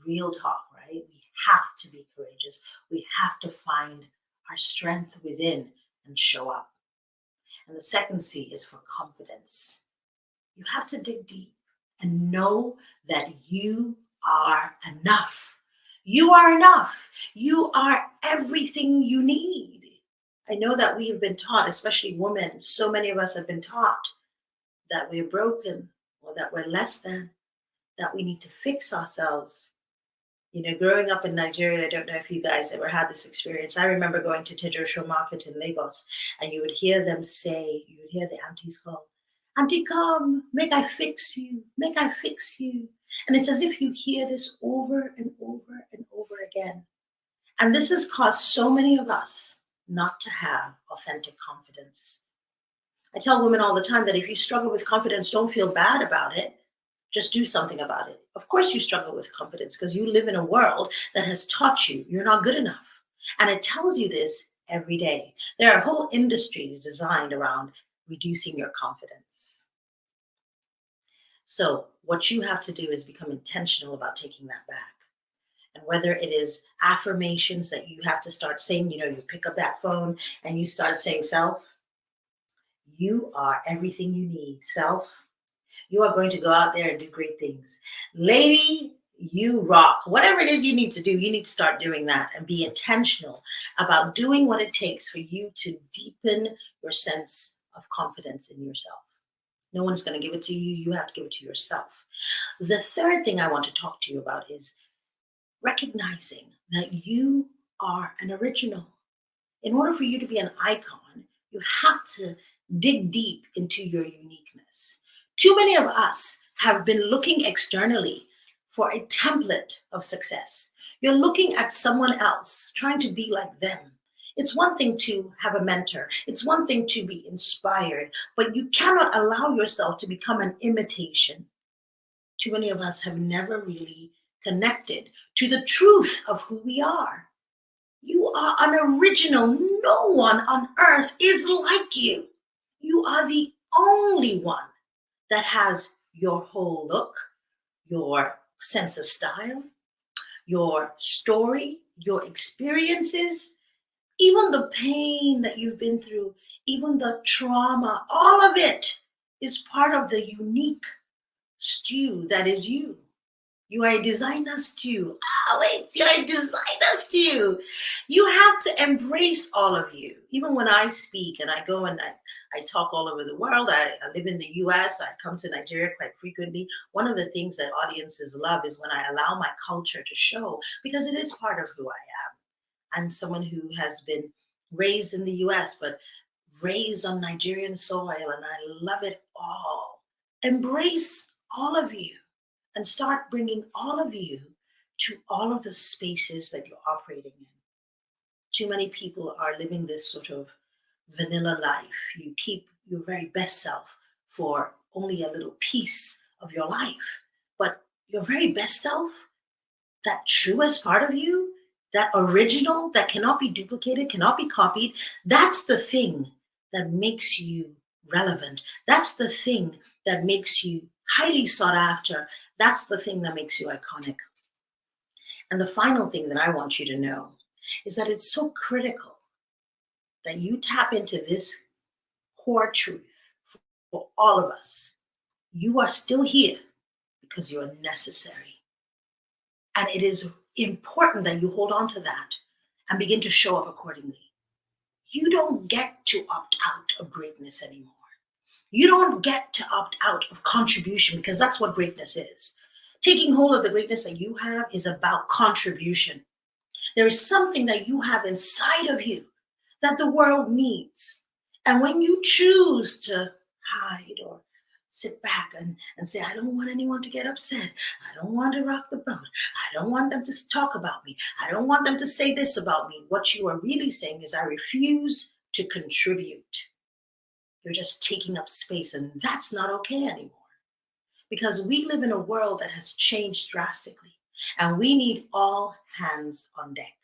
Real talk, right? We have to be courageous. We have to find our strength within and show up. And the second C is for confidence. You have to dig deep and know that you are enough. You are enough. You are everything you need. I know that we have been taught, especially women, so many of us have been taught that we're broken or that we're less than, that we need to fix ourselves. You know, growing up in Nigeria, I don't know if you guys ever had this experience. I remember going to Tejosho Market in Lagos, and you would hear them say, you would hear the aunties call, "Auntie, come, make I fix you, make I fix you." And it's as if you hear this over and over and over again. And this has caused so many of us not to have authentic confidence. I tell women all the time that if you struggle with confidence, don't feel bad about it. Just do something about it. Of course you struggle with confidence because you live in a world that has taught you you're not good enough. And it tells you this every day. There are whole industries designed around reducing your confidence. So what you have to do is become intentional about taking that back. And whether it is affirmations that you have to start saying, you know, you pick up that phone and you start saying, "Self, you are everything you need. Self, you are going to go out there and do great things. Lady, you rock." Whatever it is you need to do, you need to start doing that and be intentional about doing what it takes for you to deepen your sense of confidence in yourself. No one's going to give it to you. You have to give it to yourself. The third thing I want to talk to you about is recognizing that you are an original. In order for you to be an icon, you have to dig deep into your uniqueness. Too many of us have been looking externally for a template of success. You're looking at someone else, trying to be like them. It's one thing to have a mentor. It's one thing to be inspired, but you cannot allow yourself to become an imitation. Too many of us have never really connected to the truth of who we are. You are an original. No one on earth is like you. You are the only one that has your whole look, your sense of style, your story, your experiences, even the pain that you've been through, even the trauma, all of it is part of the unique stew that is you. You are a designer stew. You're a designer stew. You have to embrace all of you. Even when I speak and I go and I talk all over the world, I live in the US, I come to Nigeria quite frequently. One of the things that audiences love is when I allow my culture to show, because it is part of who I am. I'm someone who has been raised in the US, but raised on Nigerian soil, and I love it all. Embrace all of you. And start bringing all of you to all of the spaces that you're operating in. Too many people are living this sort of vanilla life. You keep your very best self for only a little piece of your life. But your very best self, that truest part of you, that original, that cannot be duplicated, cannot be copied, that's the thing that makes you relevant. That's the thing that makes you highly sought after. That's the thing that makes you iconic. And the final thing that I want you to know is that it's so critical that you tap into this core truth for all of us. You are still here because you're necessary. And it is important that you hold on to that and begin to show up accordingly. You don't get to opt out of greatness anymore. You don't get to opt out of contribution, because that's what greatness is. Taking hold of the greatness that you have is about contribution. There is something that you have inside of you that the world needs. And when you choose to hide or sit back and say, "I don't want anyone to get upset. I don't want to rock the boat. I don't want them to talk about me. I don't want them to say this about me," what you are really saying is, "I refuse to contribute." You're just taking up space, and that's not okay anymore. Because we live in a world that has changed drastically, and we need all hands on deck.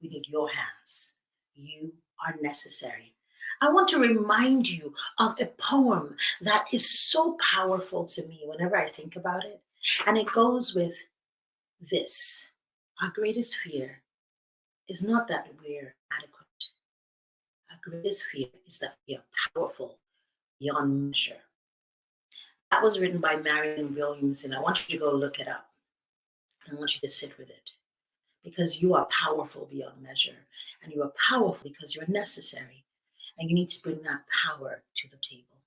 We need your hands. You are necessary. I want to remind you of a poem that is so powerful to me whenever I think about it. And it goes with this: our greatest fear is not that we're adequate. Our greatest fear is that we are powerful beyond measure. That was written by Marion Williamson. I want you to go look it up. I want you to sit with it, because you are powerful beyond measure, and you are powerful because you're necessary, and you need to bring that power to the table.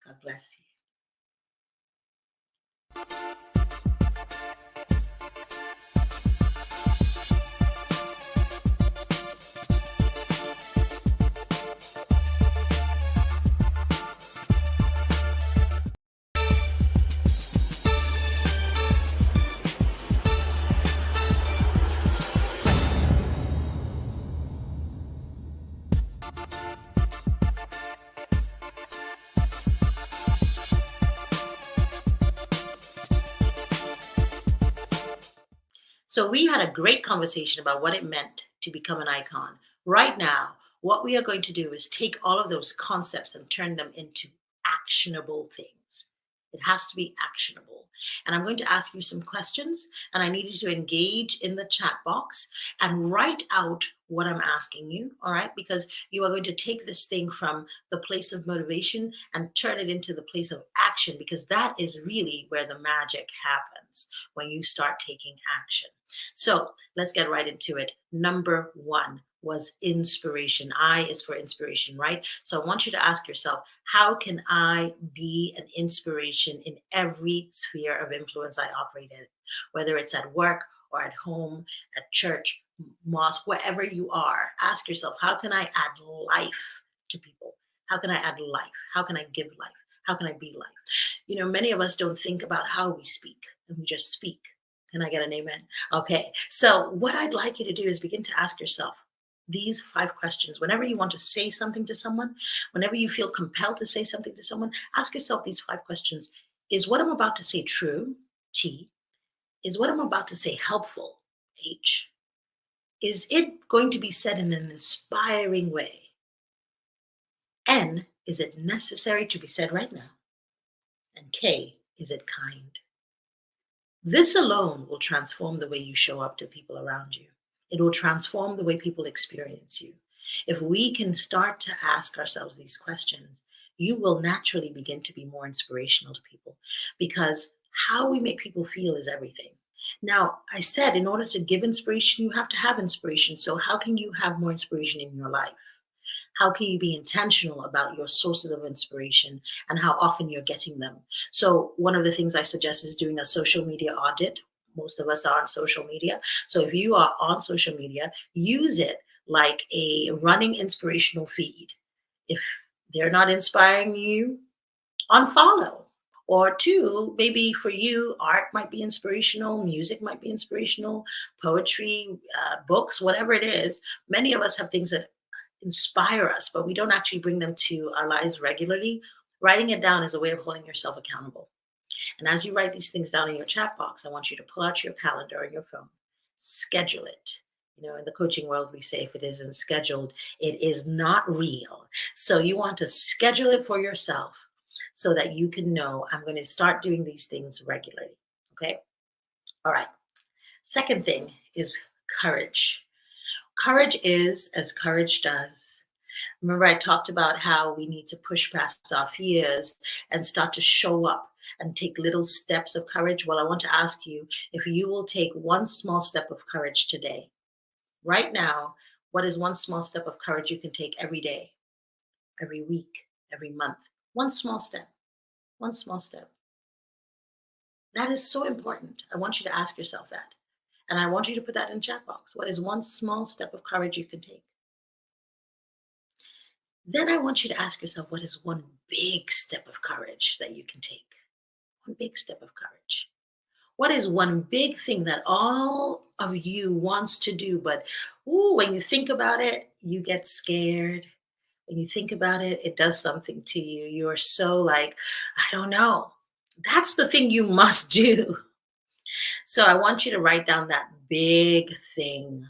God bless you. So we had a great conversation about what it meant to become an icon. Right now, what we are going to do is take all of those concepts and turn them into actionable things. It has to be actionable. And I'm going to ask you some questions, and I need you to engage in the chat box and write out what I'm asking you, all right? Because you are going to take this thing from the place of motivation and turn it into the place of action, because that is really where the magic happens, when you start taking action. So let's get right into it. Number one was inspiration. I is for inspiration, right? So I want you to ask yourself, how can I be an inspiration in every sphere of influence I operate in? Whether it's at work or at home, at church, mosque, wherever you are, ask yourself, how can I add life to people? How can I add life? How can I give life? How can I be life? You know, many of us don't think about how we speak, and we just speak. Can I get an amen? Okay, so what I'd like you to do is begin to ask yourself these 5 questions. Whenever you want to say something to someone, whenever you feel compelled to say something to someone, ask yourself these 5 questions. Is what I'm about to say true? T. Is what I'm about to say helpful? H. Is it going to be said in an inspiring way? N. Is it necessary to be said right now? And K. Is it kind? This alone will transform the way you show up to people around you. It will transform the way people experience you. If we can start to ask ourselves these questions, you will naturally begin to be more inspirational to people, because how we make people feel is everything. Now, I said in order to give inspiration, you have to have inspiration. So how can you have more inspiration in your life? How can you be intentional about your sources of inspiration and how often you're getting them? So one of the things I suggest is doing a social media audit. Most of us are on social media. So if you are on social media, use it like a running inspirational feed. If they're not inspiring you, unfollow. Or 2, maybe for you, art might be inspirational, music might be inspirational, poetry, books, whatever it is. Many of us have things that inspire us, but we don't actually bring them to our lives regularly. Writing it down is a way of holding yourself accountable. And as you write these things down in your chat box, I want you to pull out your calendar or your phone, schedule it. You know, in the coaching world, we say if it isn't scheduled, it is not real. So you want to schedule it for yourself so that you can know, I'm going to start doing these things regularly. Okay? All right. Second thing is courage. Courage is as courage does. Remember, I talked about how we need to push past our fears and start to show up and take little steps of courage. Well, I want to ask you if you will take one small step of courage today. Right now, what is one small step of courage you can take every day, every week, every month? One small step. One small step. That is so important. I want you to ask yourself that. And I want you to put that in the chat box. What is one small step of courage you can take? Then I want you to ask yourself, what is one big step of courage that you can take? One big step of courage. What is one big thing that all of you wants to do, but when you think about it, you get scared. When you think about it, it does something to you. You're so like, I don't know. That's the thing you must do. So I want you to write down that big thing.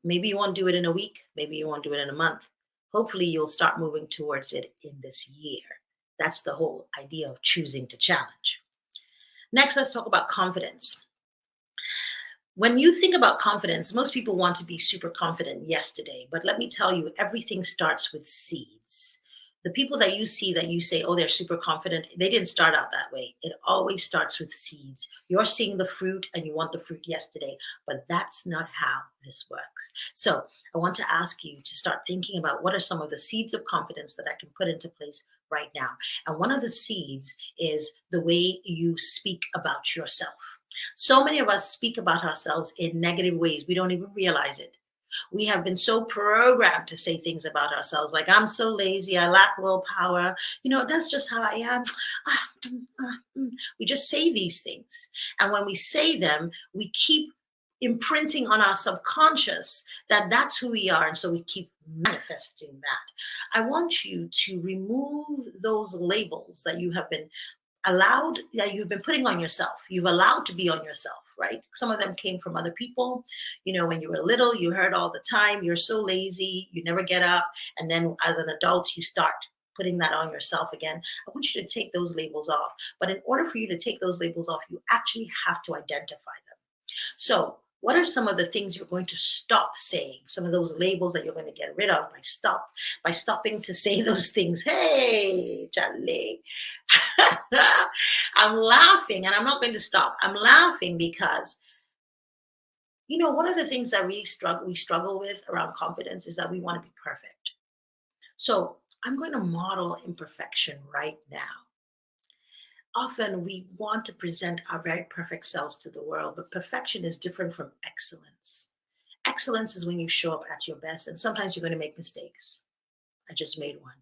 Maybe you won't do it in a week. Maybe you won't do it in a month. Hopefully you'll start moving towards it in this year. That's the whole idea of choosing to challenge. Next, let's talk about confidence. When you think about confidence, most people want to be super confident yesterday, but let me tell you, everything starts with seeds. The people that you see that you say, oh, they're super confident, they didn't start out that way. It always starts with seeds. You're seeing the fruit and you want the fruit yesterday, but that's not how this works. So I want to ask you to start thinking about what are some of the seeds of confidence that I can put into place right now. And one of the seeds is the way you speak about yourself. So many of us speak about ourselves in negative ways. We don't even realize it. We have been so programmed to say things about ourselves like, I'm so lazy, I lack willpower. You know, that's just how I am. We just say these things. And when we say them, we keep imprinting on our subconscious that that's who we are. And so we keep manifesting that. I want you to remove those labels that you have been allowed, that you've been putting on yourself. You've allowed to be on yourself, right? Some of them came from other people. You know, when you were little, you heard all the time, you're so lazy, you never get up. And then as an adult, you start putting that on yourself again. I want you to take those labels off. But in order for you to take those labels off, you actually have to identify them. So what are some of the things you're going to stop saying? Some of those labels that you're going to get rid of by stopping to say those things. Hey, Charlie. I'm laughing, and I'm not going to stop. I'm laughing because, you know, one of the things that we struggle with around confidence is that we want to be perfect. So I'm going to model imperfection right now. Often we want to present our very perfect selves to the world, but perfection is different from excellence. Excellence is when you show up at your best, and sometimes you're going to make mistakes. I just made one.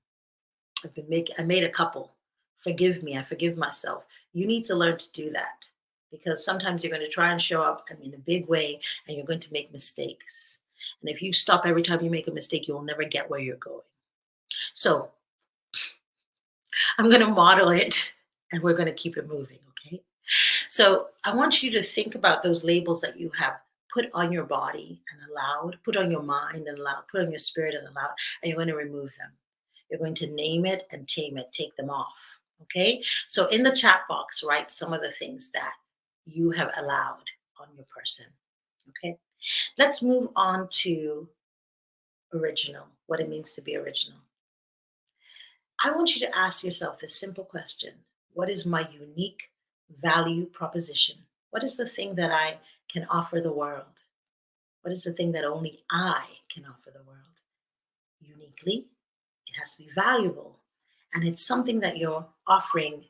I made a couple. Forgive me. I forgive myself. You need to learn to do that, because sometimes you're going to try and show up in a big way, and you're going to make mistakes. And if you stop every time you make a mistake, you'll never get where you're going. So I'm going to model it, and we're going to keep it moving, okay? So I want you to think about those labels that you have put on your body and allowed, put on your mind and allowed, put on your spirit and allowed, and you're going to remove them. You're going to name it and tame it, take them off, okay? So in the chat box, write some of the things that you have allowed on your person, okay? Let's move on to original, what it means to be original. I want you to ask yourself this simple question. What is my unique value proposition? What is the thing that I can offer the world? What is the thing that only I can offer the world? Uniquely, it has to be valuable. And it's something that you're offering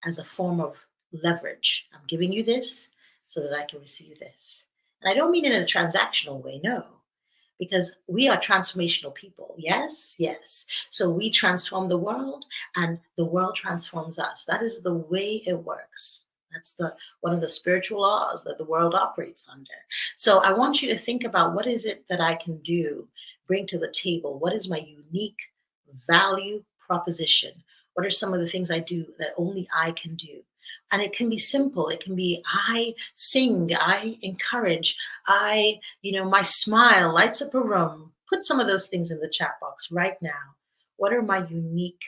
as a form of leverage. I'm giving you this so that I can receive this. And I don't mean it in a transactional way, no. Because we are transformational people. Yes, yes. So we transform the world and the world transforms us. That is the way it works. That's one of the spiritual laws that the world operates under. So I want you to think about, what is it that I can do, bring to the table? What is my unique value proposition? What are some of the things I do that only I can do? And it can be simple. It can be, I sing, I encourage, my smile lights up a room. Put some of those things in the chat box right now. What are my unique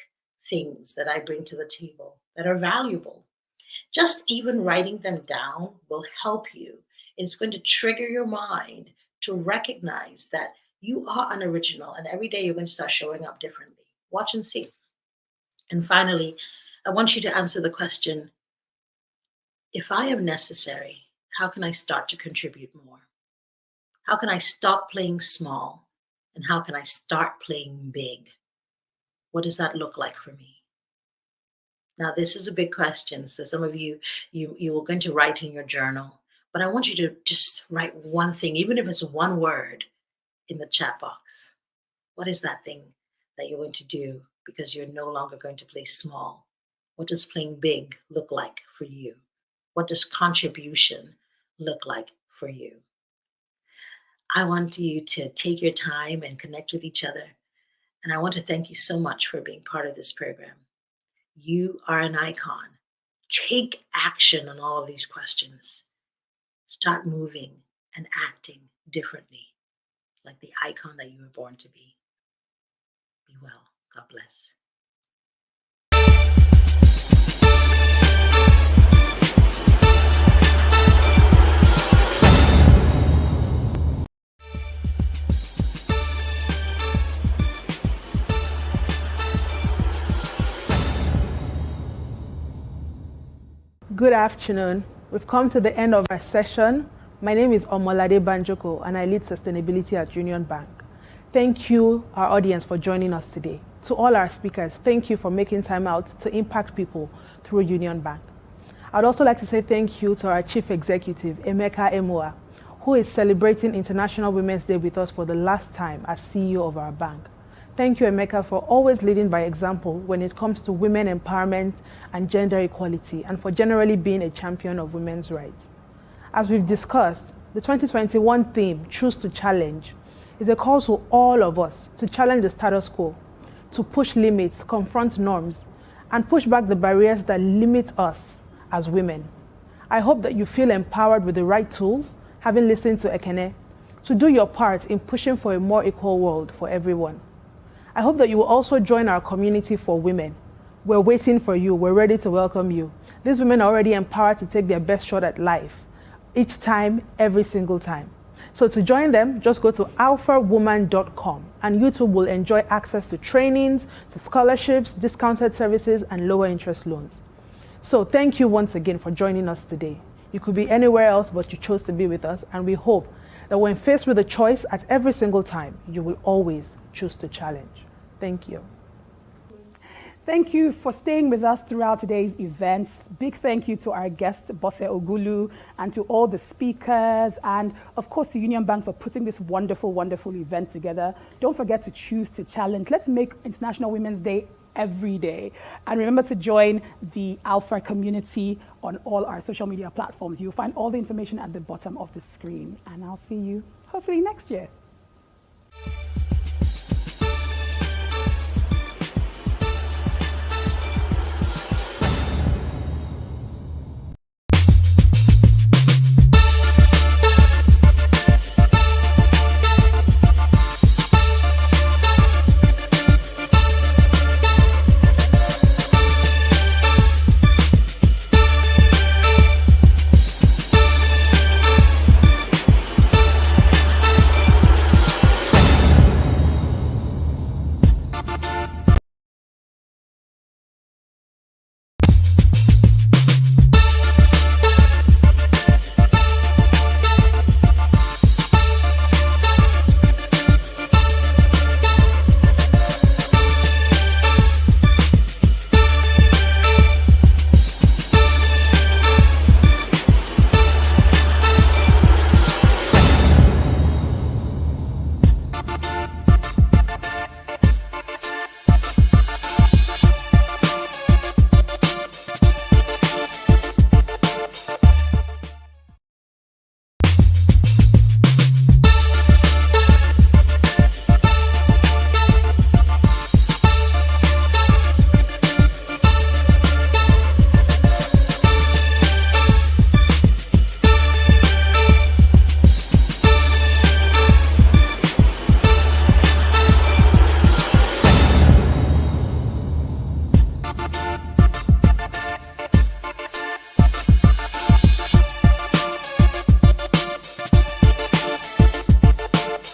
things that I bring to the table that are valuable? Just even writing them down will help you. It's going to trigger your mind to recognize that you are an original, and every day you're going to start showing up differently. Watch and see. And finally, I want you to answer the question, if I am necessary, how can I start to contribute more? How can I stop playing small? And how can I start playing big? What does that look like for me? Now, this is a big question. So some of you are going to write in your journal, but I want you to just write one thing, even if it's one word, in the chat box. What is that thing that you're going to do because you're no longer going to play small? What does playing big look like for you? What does contribution look like for you? I want you to take your time and connect with each other. And I want to thank you so much for being part of this program. You are an icon. Take action on all of these questions. Start moving and acting differently, like the icon that you were born to be. Be well. God bless. Good afternoon. We've come to the end of our session. My name is Omolade Banjoko, and I lead sustainability at Union Bank. Thank you, our audience, for joining us today. To all our speakers, thank you for making time out to impact people through Union Bank. I'd also like to say thank you to our Chief Executive, Emeka Emoa, who is celebrating International Women's Day with us for the last time as CEO of our bank. Thank you, Emeka, for always leading by example when it comes to women empowerment and gender equality, and for generally being a champion of women's rights. As we've discussed, the 2021 theme, Choose to Challenge, is a call to all of us to challenge the status quo, to push limits, confront norms, and push back the barriers that limit us as women. I hope that you feel empowered with the right tools, having listened to Ekene, to do your part in pushing for a more equal world for everyone. I hope that you will also join our community for women. We're waiting for you. We're ready to welcome you. These women are already empowered to take their best shot at life, each time, every single time. So to join them, just go to alpherwoman.com and you too will enjoy access to trainings, to scholarships, discounted services, and lower interest loans. So thank you once again for joining us today. You could be anywhere else, but you chose to be with us, and we hope that when faced with a choice at every single time, you will always choose to challenge. Thank you. Thank you for staying with us throughout today's event. Big thank you to our guest, Bose Ogulu, and to all the speakers, and of course to Union Bank for putting this wonderful, wonderful event together. Don't forget to choose to challenge. Let's make International Women's Day every day. And remember to join the Alpha community on all our social media platforms. You'll find all the information at the bottom of the screen. And I'll see you hopefully next year.